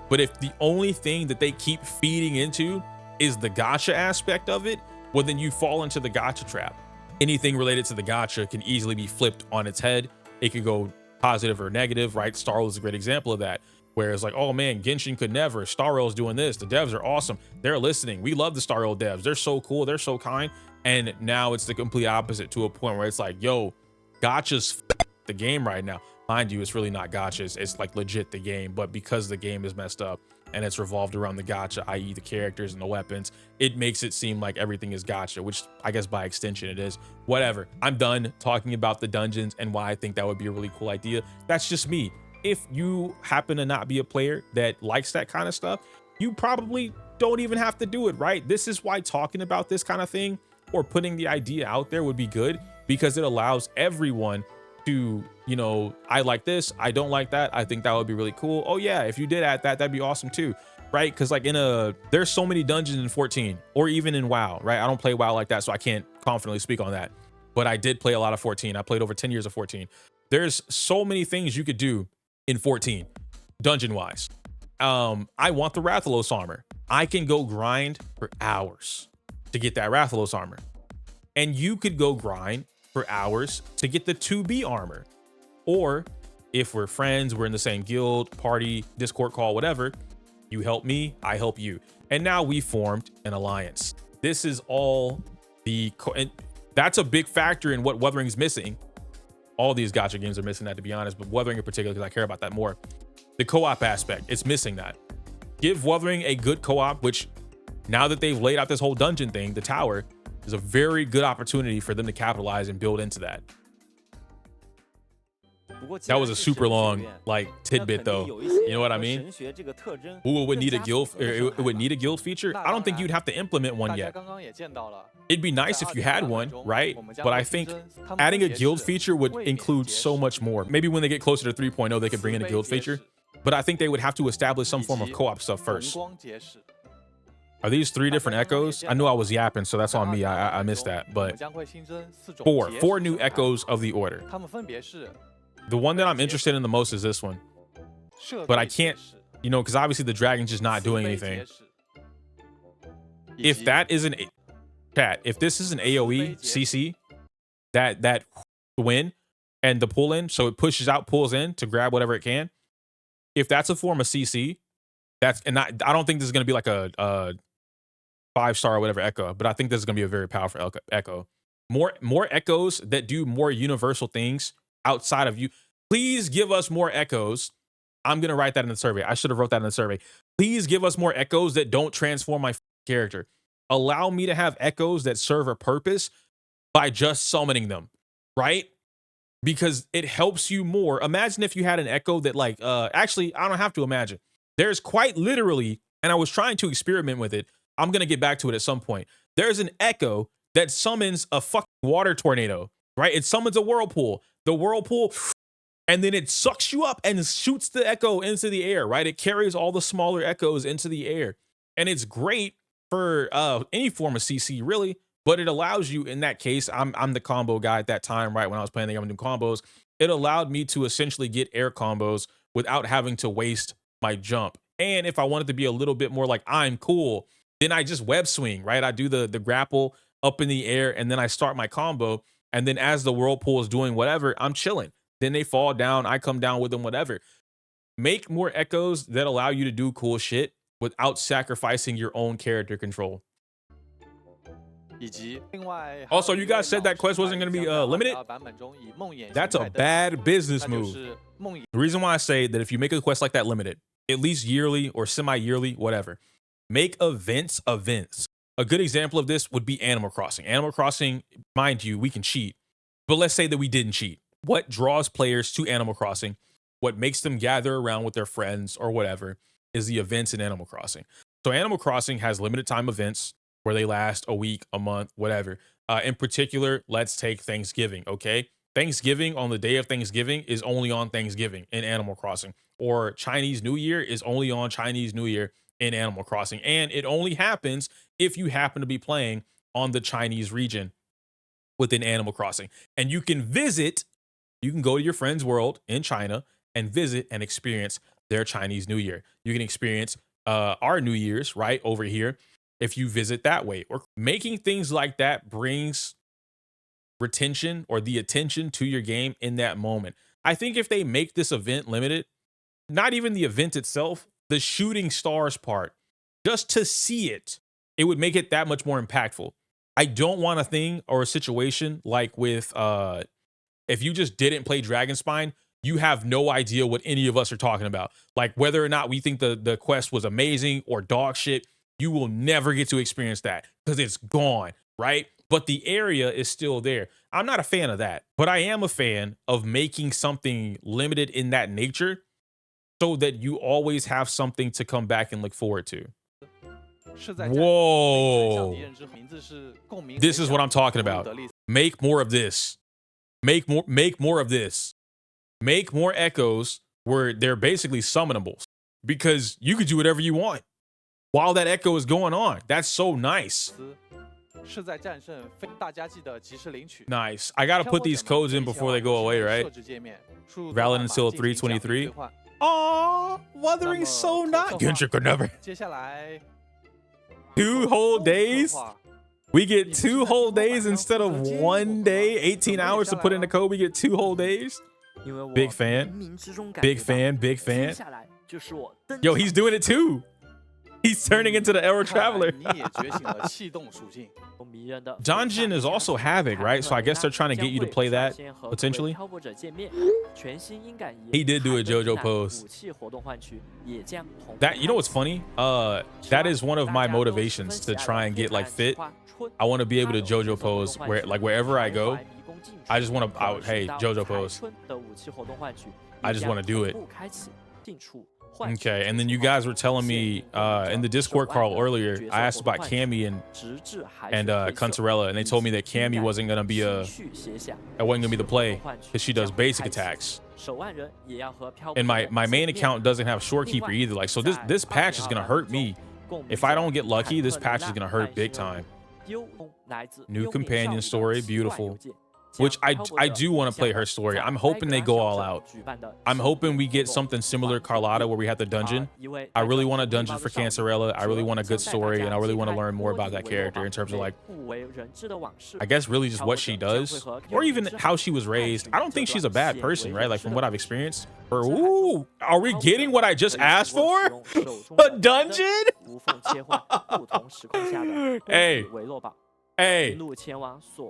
But if the only thing that they keep feeding into is the gacha aspect of it, well, then you fall into the gacha trap. Anything related to the gacha can easily be flipped on its head. It could go positive or negative, right? Star Rail is a great example of that, where it's like, oh man, Genshin could never, Star Rail's doing this, the devs are awesome, they're listening, we love the Star Rail devs, they're so cool, they're so kind. And now it's the complete opposite, to a point where it's like, yo, gacha's the game right now. Mind you, it's really not gachas, it's like legit the game, but because the game is messed up and it's revolved around the gacha, i.e. the characters and the weapons, it makes it seem like everything is gacha, which I guess by extension it is. Whatever, I'm done talking about the dungeons and why I think that would be a really cool idea. That's just me. If you happen to not be a player that likes that kind of stuff, you probably don't even have to do it, right? This is why talking about this kind of thing or putting the idea out there would be good, because it allows everyone to, you know, I like this, I don't like that, I think that would be really cool. Oh yeah, if you did add that, that'd be awesome too, right? Because like there's so many dungeons in 14 or even in WoW, right? I don't play WoW like that, so I can't confidently speak on that, but I did play a lot of 14. I played over 10 years of 14. There's so many things you could do in 14 dungeon wise. I want the Rathalos armor. I can go grind for hours to get that Rathalos armor, and you could go grind for hours to get the 2B armor. Or if we're friends, we're in the same guild, party, Discord call, whatever, you help me, I help you, and now we formed an alliance. This is all and that's a big factor in what Wuthering's missing. All these gacha games are missing that, to be honest, but Wuthering in particular, because I care about that more. The co-op aspect, it's missing that. Give Wuthering a good co-op, which now that they've laid out this whole dungeon thing, the tower, is a very good opportunity for them to capitalize and build into that. That was a super long like tidbit though. You know what I mean? Ooh, it would need a guild, it would need a guild feature. I don't think you'd have to implement one yet. It'd be nice if you had one, right? But I think adding a guild feature would include so much more. Maybe when they get closer to 3.0, they could bring in a guild feature, but I think they would have to establish some form of co-op stuff first. Are these 3 different echoes? I knew I was yapping, so that's on me. I missed that. But four new echoes of the order. The one that I'm interested in the most is this one, but I can't, you know, because obviously the dragon's just not doing anything. If that is an chat, if this is an AOE CC, that win and the pull in, so it pushes out, pulls in to grab whatever it can. If that's a form of CC, that's, and I don't think this is going to be like a 5-star or whatever echo, but I think this is going to be a very powerful echo. More echoes that do more universal things outside of you. Please give us more echoes. I'm going to write that in the survey. I should have wrote that in the survey. Please give us more echoes that don't transform my character. Allow me to have echoes that serve a purpose by just summoning them, right? Because it helps you more. Imagine if you had an echo that like, actually, I don't have to imagine. There's quite literally, and I was trying to experiment with it. I'm going to get back to it at some point. There's an echo that summons a fucking water tornado, right? It summons a whirlpool. The whirlpool, and then it sucks you up and shoots the echo into the air, right? It carries all the smaller echoes into the air. And it's great for any form of CC, really, but it allows you, in that case, I'm the combo guy at that time, right? When I was playing the new combos, it allowed me to essentially get air combos without having to waste my jump. And if I wanted to be a little bit more like, I'm cool, then I just web swing, right? I do the grapple up in the air, and then I start my combo. And then as the whirlpool is doing whatever, I'm chilling. Then they fall down, I come down with them, whatever. Make more echoes that allow you to do cool shit without sacrificing your own character control. Also, you guys said that quest wasn't going to be limited. That's a bad business move. The reason why I say that if you make a quest like that limited, at least yearly or semi-yearly, whatever, Make events events. A good example of this would be Animal Crossing. Animal Crossing, mind you, we can cheat, but let's say that we didn't cheat. What draws players to Animal Crossing, what makes them gather around with their friends or whatever, is the events in Animal Crossing. So Animal Crossing has limited time events where they last a week, a month, whatever. In particular, let's take Thanksgiving, okay? Thanksgiving on the day of Thanksgiving is only on Thanksgiving in Animal Crossing, or Chinese New Year is only on Chinese New Year in Animal Crossing. And it only happens if you happen to be playing on the Chinese region within Animal Crossing. And you can go to your friend's world in China and visit and experience their Chinese New Year. You can experience our New Year's right over here if you visit that way. Or making things like that brings retention or the attention to your game in that moment. I think if they make this event limited, not even the event itself, the shooting stars part, just to see it, it would make it that much more impactful. I don't want a thing or a situation like with if you just didn't play Dragonspine, you have no idea what any of us are talking about. Like whether or not we think the quest was amazing or dog shit, you will never get to experience that because it's gone, right? But the area is still there. I'm not a fan of that, but I am a fan of making something limited in that nature so that you always have something to come back and look forward to. Whoa. This is what I'm talking about. Make more of this. Make more of this. Make more echoes where they're basically summonables because you could do whatever you want while that echo is going on. That's so nice. Nice. I gotta put these codes in before they go away, right? Valid until 3/23. Aw, Wuthering's so not. Genshin could never. 2 whole days? We get 2 whole days instead of 1 day, 18 hours to put in the code. We get 2 whole days. Big fan. Big fan. Big fan. Yo, he's doing it too. He's turning into the Arrow Traveler. Dungeon is also Havoc, right? So I guess they're trying to get you to play that, potentially. He did do a JoJo pose. That, you know what's funny? That is one of my motivations to try and get like fit. I want to be able to JoJo pose where, like, wherever I go. I just want to, hey, JoJo pose. I just want to do it. Okay, and then you guys were telling me in the Discord call earlier, I asked about Cammy and Kuntarella, and they told me that Cammy wasn't gonna be the play because she does basic attacks. And my main account doesn't have Shorekeeper either. Like, so this patch is gonna hurt me. If I don't get lucky, this patch is gonna hurt big time. New companion story, beautiful. Which I do want to play her story. I'm hoping they go all out. I'm hoping we get something similar to Carlotta where we have the dungeon. I really want a dungeon for Cancerella. I really want a good story, and I really want to learn more about that character in terms of, like, I guess really just what she does or even how she was raised. I don't think she's a bad person, right? Like from what I've experienced. Or, ooh, are we getting what I just asked for? A dungeon? Hey,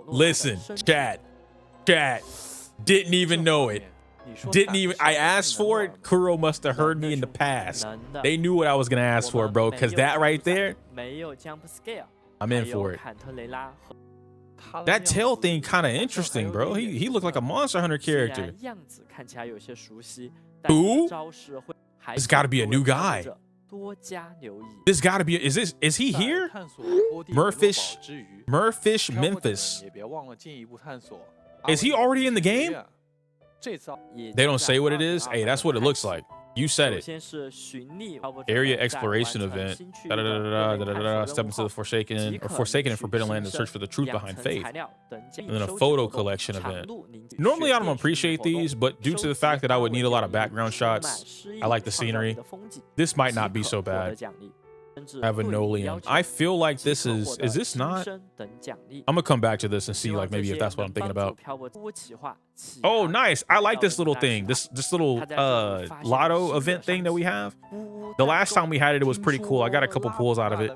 listen, chat. Didn't even know it. I asked for it. Kuro must have heard me in the past. They knew what I was gonna ask for, bro, because that right there, I'm in for it. That tail thing kind of interesting, bro. He looked like a Monster Hunter character. Who? This gotta be a new guy. This gotta be, is he here? Murfish Memphis. Is he already in the game? They don't say what it is. Hey, that's what it looks like. You said it. Area exploration event. Step into the Forsaken and Forbidden Land and search for the truth behind faith. And then a photo collection event. Normally I don't appreciate these, but due to the fact that I would need a lot of background shots, I like the scenery. This might not be so bad. Avenolium. I feel like this is this not? I'm gonna come back to this and see, like, maybe if that's what I'm thinking about. Oh, nice. I like this little thing. This little lotto event thing that we have. The last time we had it, it was pretty cool. I got a couple pulls out of it.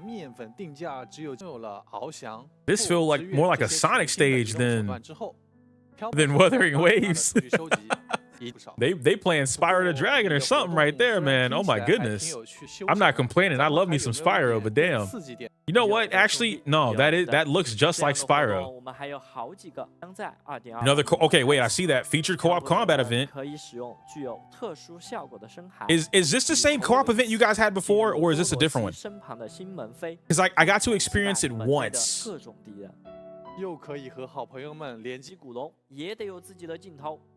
This feels like more like a Sonic stage than Wuthering Waves. They playing Spyro the Dragon or something right there, man. Oh my goodness. I'm not complaining. I love me some Spyro, but damn. You know what? Actually, no, that looks just like Spyro. Another okay, wait, I see that featured co-op combat event. Is this the same co-op event you guys had before, or is this a different one? Because I got to experience it once.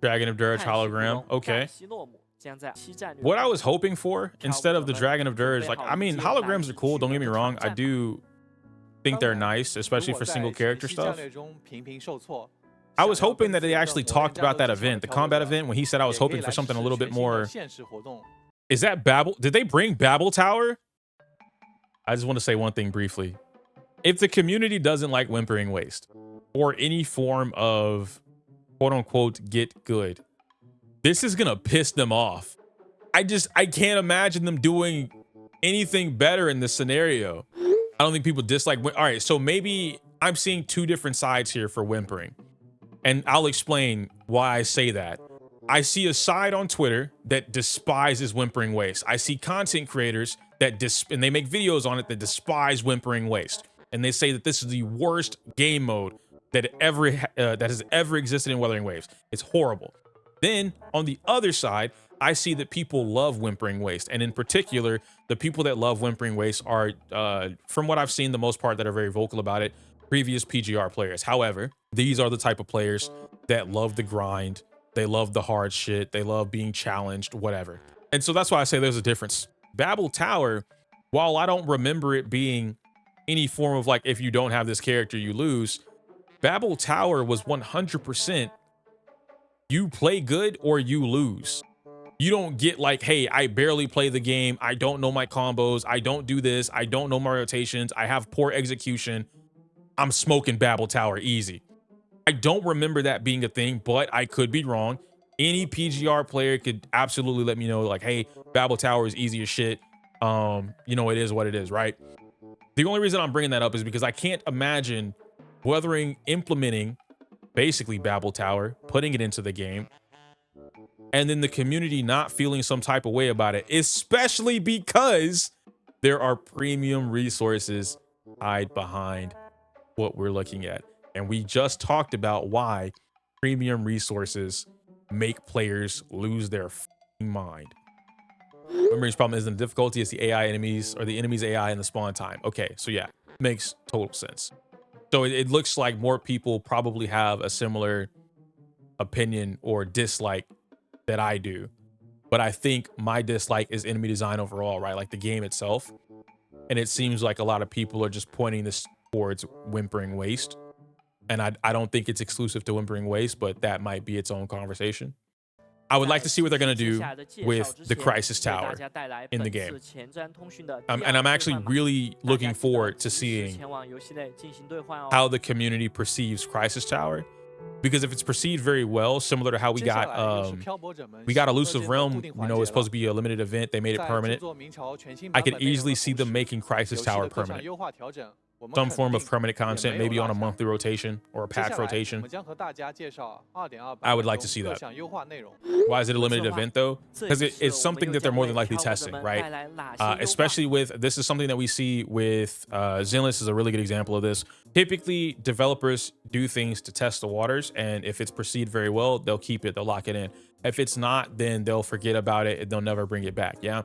Dragon of Dirge hologram. Okay. What I was hoping for instead of the Dragon of Dirge, like, I mean, holograms are cool. Don't get me wrong. I do think they're nice, especially for single character stuff. I was hoping that they actually talked about that event, the combat event, when he said I was hoping for something a little bit more. Is that Babel? Did they bring Babel Tower? I just want to say one thing briefly. If the community doesn't like Whimpering Waste or any form of quote unquote get good, this is gonna piss them off. I can't imagine them doing anything better in this scenario. I don't think people dislike. All right, so maybe I'm seeing two different sides here for Whimpering, and I'll explain why I say that. I see a side on Twitter that despises Whimpering Waste. I see content creators that and they make videos on it that despise Whimpering Waste, and they say that this is the worst game mode that has ever existed in Wuthering Waves. It's horrible. Then on the other side, I see that people love Whimpering Waste, and in particular, the people that love Whimpering Waste are, from what I've seen, the most part that are very vocal about it, previous PGR players. However, these are the type of players that love the grind. They love the hard shit. They love being challenged, whatever. And so that's why I say there's a difference. Babel Tower, while I don't remember it being any form of like, if you don't have this character, you lose, Babel Tower was 100% you play good or you lose. You don't get like, hey, I barely play the game. I don't know my combos. I don't do this. I don't know my rotations. I have poor execution. I'm smoking Babel Tower easy. I don't remember that being a thing, but I could be wrong. Any PGR player could absolutely let me know, like, hey, Babel Tower is easy as shit. You know, it is what it is, right? The only reason I'm bringing that up is because I can't imagine Wuthering implementing basically Babel Tower, putting it into the game, and then the community not feeling some type of way about it, especially because there are premium resources hide behind what we're looking at. And we just talked about why premium resources make players lose their mind. Remember's problem isn't the difficulty, it's the AI enemies, or the enemies AI and the spawn time. Okay, so yeah, makes total sense. So it looks like more people probably have a similar opinion or dislike that I do. But I think my dislike is enemy design overall, right? Like the game itself. And it seems like a lot of people are just pointing this towards Whimpering Waste. And I don't think it's exclusive to Whimpering Waste, but that might be its own conversation. I would like to see what they're going to do with the Crisis Tower in the game. And I'm actually really looking forward to seeing how the community perceives Crisis Tower. Because if it's perceived very well, similar to how we got Elusive Realm, you know, it's supposed to be a limited event. They made it permanent. I could easily see them making Crisis Tower permanent. Some form of permanent content, maybe on a monthly rotation or a patch rotation. I would like to see that. Why is it a limited event though? Because it's something that they're more than likely testing, right? Especially with, this is something that we see with Zenless is a really good example of this. Typically, developers do things to test the waters, and if it's perceived very well, they'll keep it, they'll lock it in. If it's not, then they'll forget about it and they'll never bring it back, yeah?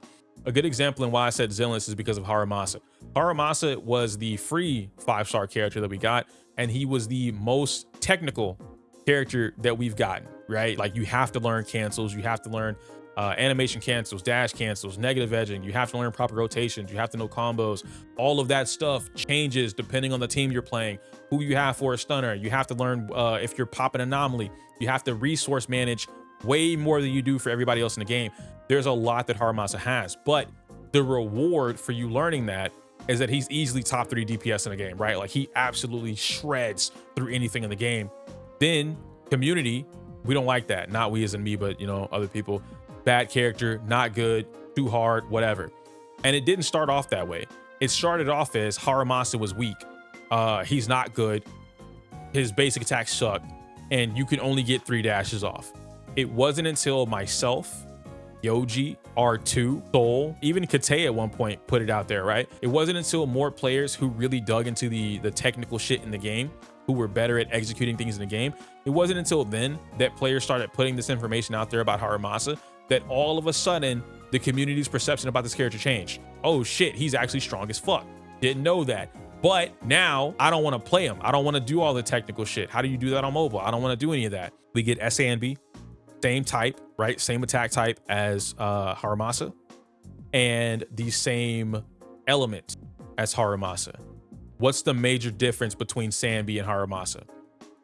A good example in why I said Zenless is because of Haramasa. Haramasa was the free 5-star character that we got, and he was the most technical character that we've gotten, right? Like, you have to learn cancels, you have to learn animation cancels, dash cancels, negative edging, you have to learn proper rotations, you have to know combos. All of that stuff changes depending on the team you're playing, who you have for a stunner. You have to learn if you're popping anomaly. You have to resource manage way more than you do for everybody else in the game. There's a lot that Haramasa has, but the reward for you learning that is that he's easily top 3 DPS in the game, right? Like, he absolutely shreds through anything in the game. Then community, we don't like that. Not we as in me, but, you know, other people. Bad character, not good, too hard, whatever. And it didn't start off that way. It started off as Haramasa was weak. He's not good. His basic attacks suck, and you can only get 3 dashes off. It wasn't until myself, Yoji, R2, Soul, even Kate at one point put it out there, right? It wasn't until more players who really dug into the technical shit in the game, who were better at executing things in the game, it wasn't until then that players started putting this information out there about Haramasa that all of a sudden the community's perception about this character changed. Oh shit, he's actually strong as fuck. Didn't know that. But now I don't want to play him. I don't want to do all the technical shit. How do you do that on mobile? I don't want to do any of that. We get SANB, same type, right? Same attack type as Haramasa, and the same elements as Haramasa. What's the major difference between Sanbi and Haramasa?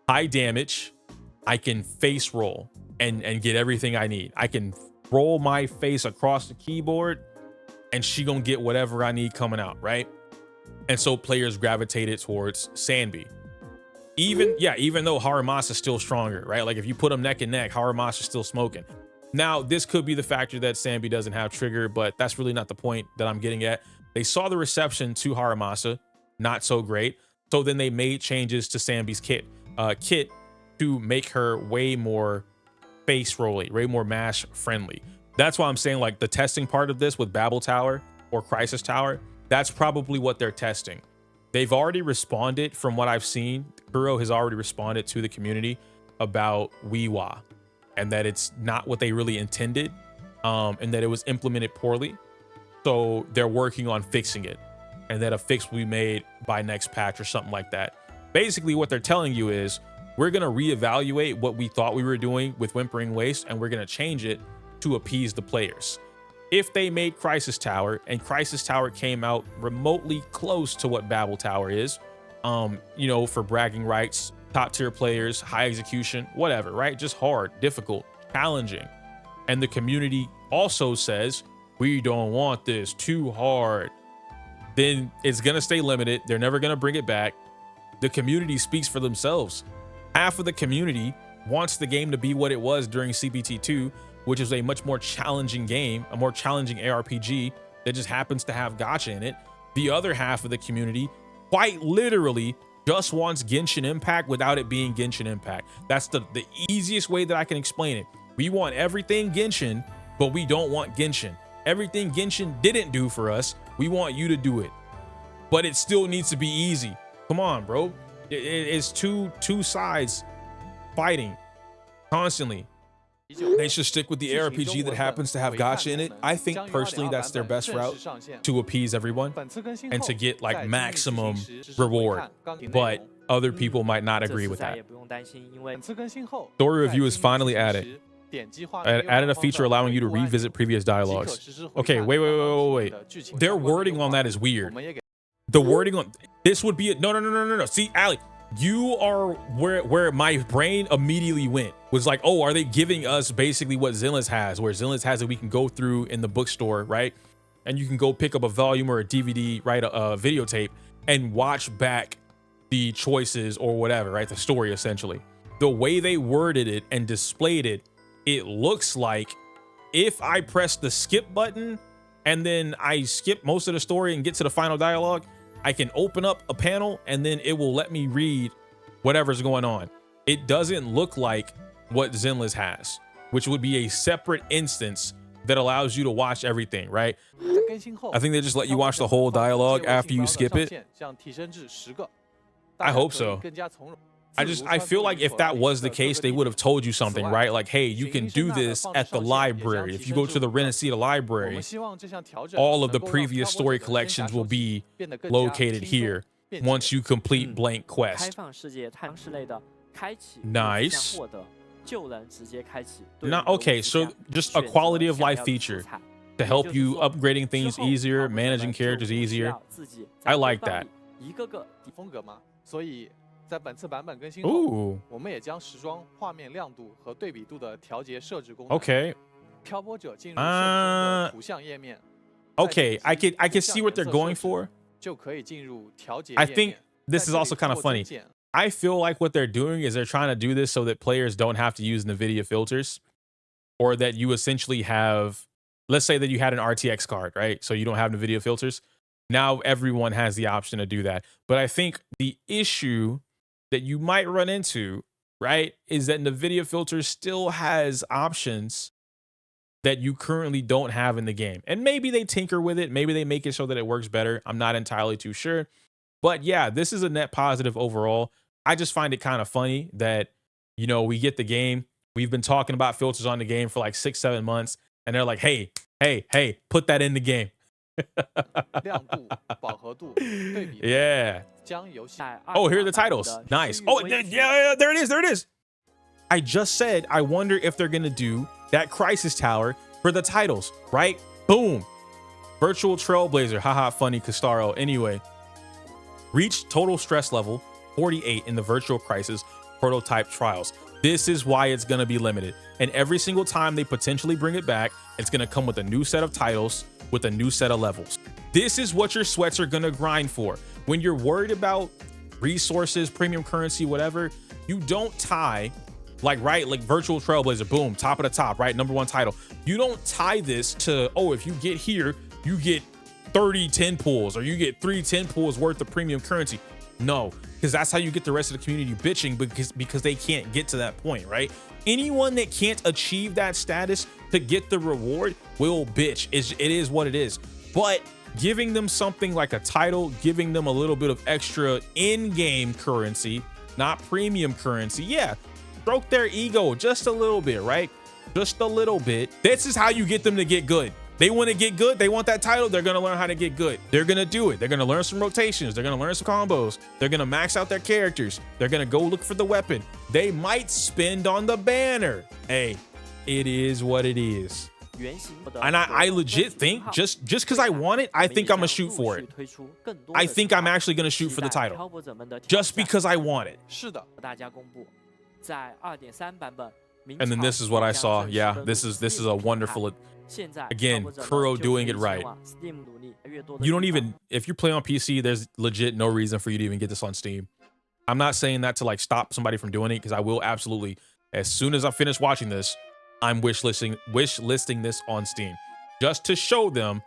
High damage, I can face roll and get everything I need. I can roll my face across the keyboard and she gonna get whatever I need coming out, right? And so players gravitated towards Sanbi. Even though Haramasa is still stronger, right? Like if you put them neck and neck, Haramasa is still smoking. Now, this could be the factor that Sanbi doesn't have trigger, but that's really not the point that I'm getting at. They saw the reception to Haramasa, not so great. So then they made changes to Sanbi's kit to make her way more face rolly, way more mash friendly. That's why I'm saying like the testing part of this with Babel Tower or Crisis Tower, that's probably what they're testing. They've already responded from what I've seen. Kuro has already responded to the community about Wiwa and that it's not what they really intended, and that it was implemented poorly. So they're working on fixing it, and that a fix will be made by next patch or something like that. Basically, what they're telling you is we're going to reevaluate what we thought we were doing with Wuthering Waves, and we're going to change it to appease the players. If they made Crisis Tower and Crisis Tower came out remotely close to what Babel Tower is, you know, for bragging rights, top tier players, high execution, whatever, right? Just hard, difficult, challenging. And the community also says, we don't want this, too hard. Then it's going to stay limited. They're never going to bring it back. The community speaks for themselves. Half of the community wants the game to be what it was during CPT2, which is a much more challenging game, a more challenging ARPG that just happens to have gacha in it. The other half of the community quite literally just wants Genshin Impact without it being Genshin Impact. That's the easiest way that I can explain it. We want everything Genshin, but we don't want Genshin. Everything Genshin didn't do for us, we want you to do it. But it still needs to be easy. Come on, bro. It's two sides fighting constantly. They should stick with the ARPG that happens to have gacha in it. I think personally that's their best route to appease everyone and to get like maximum reward. But other people might not agree with that. Story review is finally added. Added a feature allowing you to revisit previous dialogues. Okay, wait. Their wording on that is weird. The wording on this would be no. See, Ali, you are where my brain immediately went. Was like, oh, are they giving us basically what Zenless has, where Zenless has that we can go through in the bookstore, right? And you can go pick up a volume or a DVD, right, a videotape, and watch back the choices or whatever, right? The story, essentially. The way they worded it and displayed it, it looks like if I press the skip button and then I skip most of the story and get to the final dialogue, I can open up a panel and then it will let me read whatever's going on. It doesn't look like what Zenless has, which would be a separate instance that allows you to watch everything, right? I think they just let you watch the whole dialogue after you skip it. I hope so. I feel like if that was the case, they would have told you something, right? Like, hey, you can do this at the library. If you go to the Renacita library, all of the previous story collections will be located here once you complete blank quest. Nice. Now, okay, so just a quality of life feature to help you upgrading things easier, managing characters easier. I like that. Ooh. Okay. Okay, I can see what they're going for. I think this is also kind of funny. I feel like what they're doing is they're trying to do this so that players don't have to use NVIDIA filters, or that you essentially have, let's say that you had an RTX card, right? So you don't have NVIDIA filters. Now everyone has the option to do that. But I think the issue that you might run into, right, is that NVIDIA Filter still has options that you currently don't have in the game. And maybe they tinker with it. Maybe they make it so that it works better. I'm not entirely too sure. But yeah, this is a net positive overall. I just find it kind of funny that, you know, we get the game. We've been talking about filters on the game for like 6-7 months. And they're like, hey, put that in the game. Yeah. Oh, here are the titles. Nice. Oh, yeah, there it is. I just said, I wonder if they're going to do that Crisis Tower for the titles, right? Boom. Virtual Trailblazer. Haha, funny, Castaro. Anyway, reach total stress level 48 in the Virtual Crisis prototype trials. This is why it's going to be limited. And every single time they potentially bring it back, it's going to come with a new set of titles with a new set of levels. This is what your sweats are going to grind for. When you're worried about resources, premium currency, whatever, you don't tie like Virtual Trailblazer, boom, top of the top, right? #1 title. You don't tie this to, oh, if you get here, you get 30 10 pulls or you get 3 10 pulls worth of premium currency. No, because that's how you get the rest of the community bitching because they can't get to that point, right? Anyone that can't achieve that status to get the reward will bitch. It is what it is. But giving them something like a title, giving them a little bit of extra in-game currency, not premium currency, yeah, stroke their ego just a little bit, right? Just a little bit. This is how you get them to get good. They want to get good. They want that title. They're going to learn how to get good. They're going to do it. They're going to learn some rotations. They're going to learn some combos. They're going to max out their characters. They're going to go look for the weapon. They might spend on the banner. Hey, it is what it is. And I legit think just because I want it, I think I'm going to shoot for it. I think I'm actually going to shoot for the title just because I want it. And then this is what I saw. Yeah, this is a wonderful, again, Kuro doing it right. You don't even, if you play on PC, there's legit no reason for you to even get this on Steam. I'm not saying that to like stop somebody from doing it, because I will absolutely, as soon as I finish watching this, I'm wish listing this on Steam just to show them,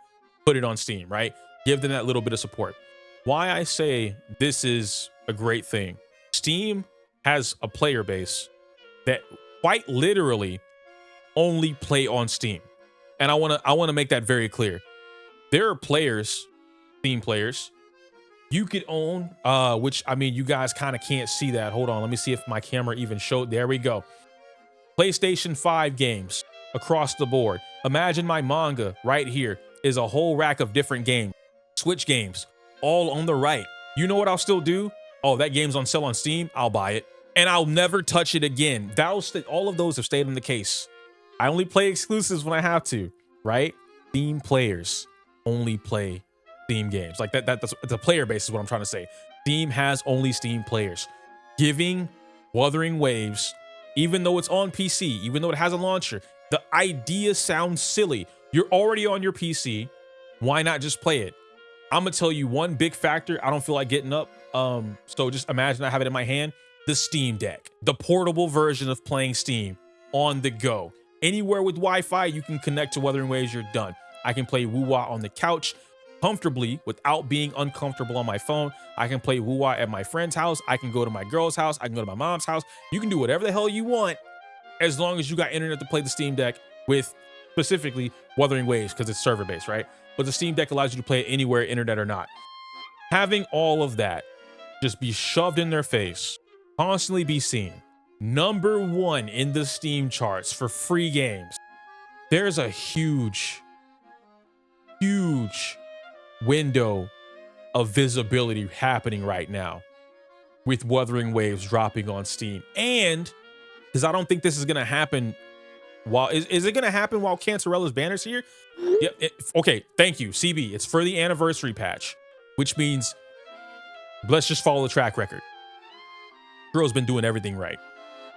put it on Steam, right? Give them that little bit of support. Why I say this is a great thing. Steam has a player base that quite literally only play on Steam. And I want to make that very clear. There are players, Steam players, you could own, which, I mean, you guys kind of can't see that. Hold on, let me see if my camera even showed. There we go. PlayStation 5 games across the board. Imagine my manga right here is a whole rack of different games. Switch games, all on the right. You know what I'll still do? Oh, that game's on sale on Steam, I'll buy it. And I'll never touch it again. All of those have stayed in the case. I only play exclusives when I have to, right? Steam players only play Steam games. Like that's the player base is what I'm trying to say. Steam has only Steam players. Giving Wuthering Waves, even though it's on PC, even though it has a launcher, the idea sounds silly. You're already on your PC. Why not just play it? I'm gonna tell you one big factor. I don't feel like getting up. So just imagine I have it in my hand. The Steam Deck, the portable version of playing Steam on the go. Anywhere with Wi-Fi, you can connect to Wuthering Waves, you're done. I can play Wuwa on the couch comfortably without being uncomfortable on my phone. I can play Wuwa at my friend's house. I can go to my girl's house. I can go to my mom's house. You can do whatever the hell you want as long as you got internet to play the Steam Deck with specifically Wuthering Waves, because it's server-based, right? But the Steam Deck allows you to play it anywhere, internet or not. Having all of that just be shoved in their face, constantly be seen. #1 in the Steam charts for free games. There's a huge window of visibility happening right now with Wuthering Waves dropping on Steam. And because I don't think this is going to happen while, is it going to happen while Cancerella's banner's here? Yep. Okay, thank you, CB. It's for the anniversary patch, which means let's just follow the track record. Kuro's been doing everything right.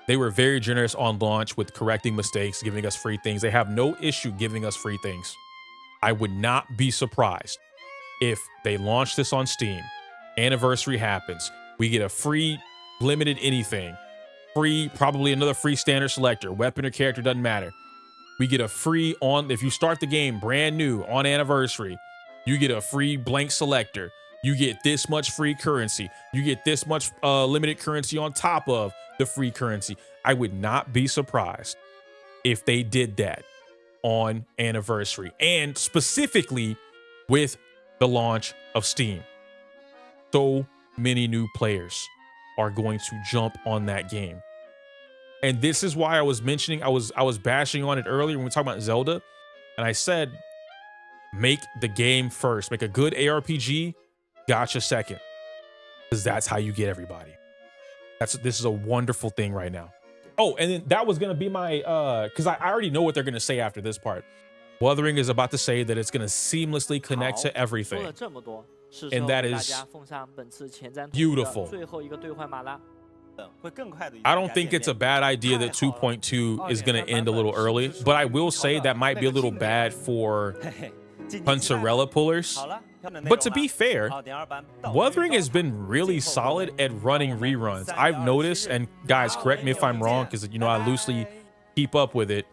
They were very generous on launch with correcting mistakes, giving us free things. They have no issue giving us free things. I would not be surprised if they launch this on Steam, anniversary happens, we get a free limited anything, free, probably another free standard selector, weapon or character, doesn't matter. We get a free if you start the game brand new on anniversary, you get a free blank selector. You get this much free currency. You get this much limited currency on top of the free currency. I would not be surprised if they did that on anniversary, and specifically with the launch of Steam. So many new players are going to jump on that game. And this is why I was mentioning, I was bashing on it earlier when we talked about Zelda, and I said, make the game first, make a good ARPG, gacha second, because that's how you get everybody. This is a wonderful thing right now. Oh, and then that was gonna be my because I already know what they're gonna say after this part. Wuthering is about to say that it's gonna seamlessly connect to everything, and that is beautiful. I don't think it's a bad idea that 2.2 is gonna end a little early, but I will say that might be a little bad for Puncerella pullers. But to be fair, Wuthering has been really solid at running reruns. I've noticed, and guys, correct me if I'm wrong, because you know I loosely keep up with it.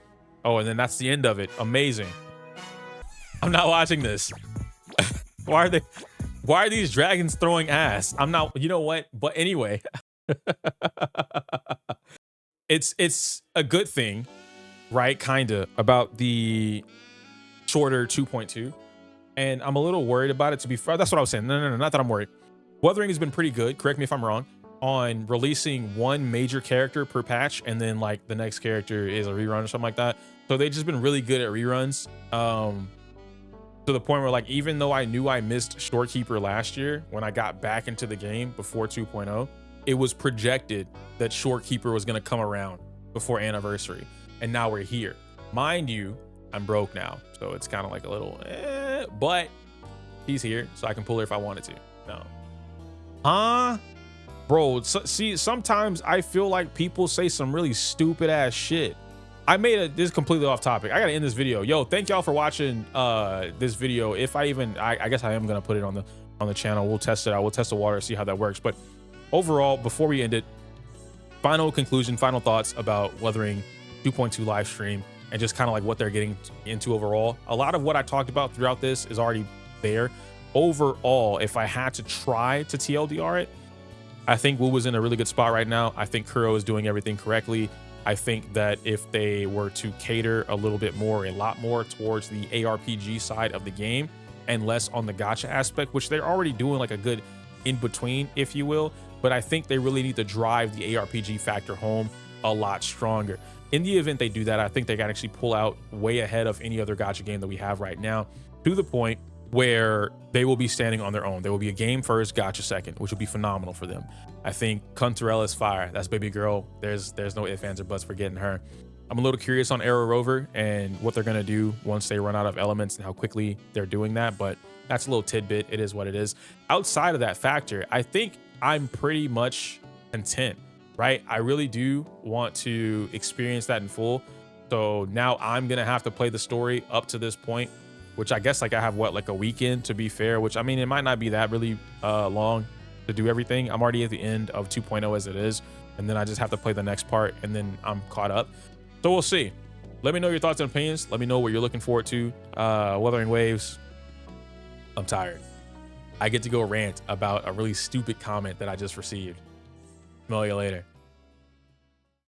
Oh, and then that's the end of it. Amazing. I'm not watching this. Why are these dragons throwing ass? I'm not, you know what? But anyway, it's a good thing, right? Kinda, about the shorter 2.2. And I'm a little worried about it, to be fair. That's what I was saying. No, not that I'm worried. Wuthering has been pretty good, correct me if I'm wrong, on releasing one major character per patch, and then like the next character is a rerun or something like that. So they've just been really good at reruns. To the point where, like, even though I knew I missed Storekeeper last year when I got back into the game before 2.0, it was projected that Storekeeper was going to come around before anniversary. And now we're here. Mind you, I'm broke now, so it's kind of like a little but he's here, so I can pull her if I wanted to. No, bro, see, sometimes I feel like people say some really stupid ass shit. This is completely off topic. I gotta end this video. Yo, thank y'all for watching this video. If I guess I am gonna put it on the channel. We'll test it out. We'll test the water, see how that works. But overall, before we end it, final conclusion, final thoughts about Wuthering 2.2 live stream, and just kind of like what they're getting into overall. A lot of what I talked about throughout this is already there. Overall, if I had to try to TLDR it, I think Wu was in a really good spot right now. I think Kuro is doing everything correctly. I think that if they were to cater a little bit more, a lot more towards the ARPG side of the game and less on the gacha aspect, which they're already doing like a good in between, if you will. But I think they really need to drive the ARPG factor home a lot stronger. In the event they do that, I think they can actually pull out way ahead of any other gacha game that we have right now, to the point where they will be standing on their own. There will be a game first, gacha second, which will be phenomenal for them. I think Puncerella's fire. That's baby girl. There's no ifs, ands, or buts for getting her. I'm a little curious on Arrow Rover and what they're gonna do once they run out of elements and how quickly they're doing that, but that's a little tidbit. It is what it is. Outside of that factor, I think I'm pretty much content. Right? I really do want to experience that in full. So now I'm gonna have to play the story up to this point, which I guess like I have what, like a weekend, to be fair, which I mean, it might not be that really long to do everything. I'm already at the end of 2.0 as it is, and then I just have to play the next part, and then I'm caught up. So we'll see. Let me know your thoughts and opinions. Let me know what you're looking forward to. Wuthering Waves. I'm tired. I get to go rant about a really stupid comment that I just received. Smell you later.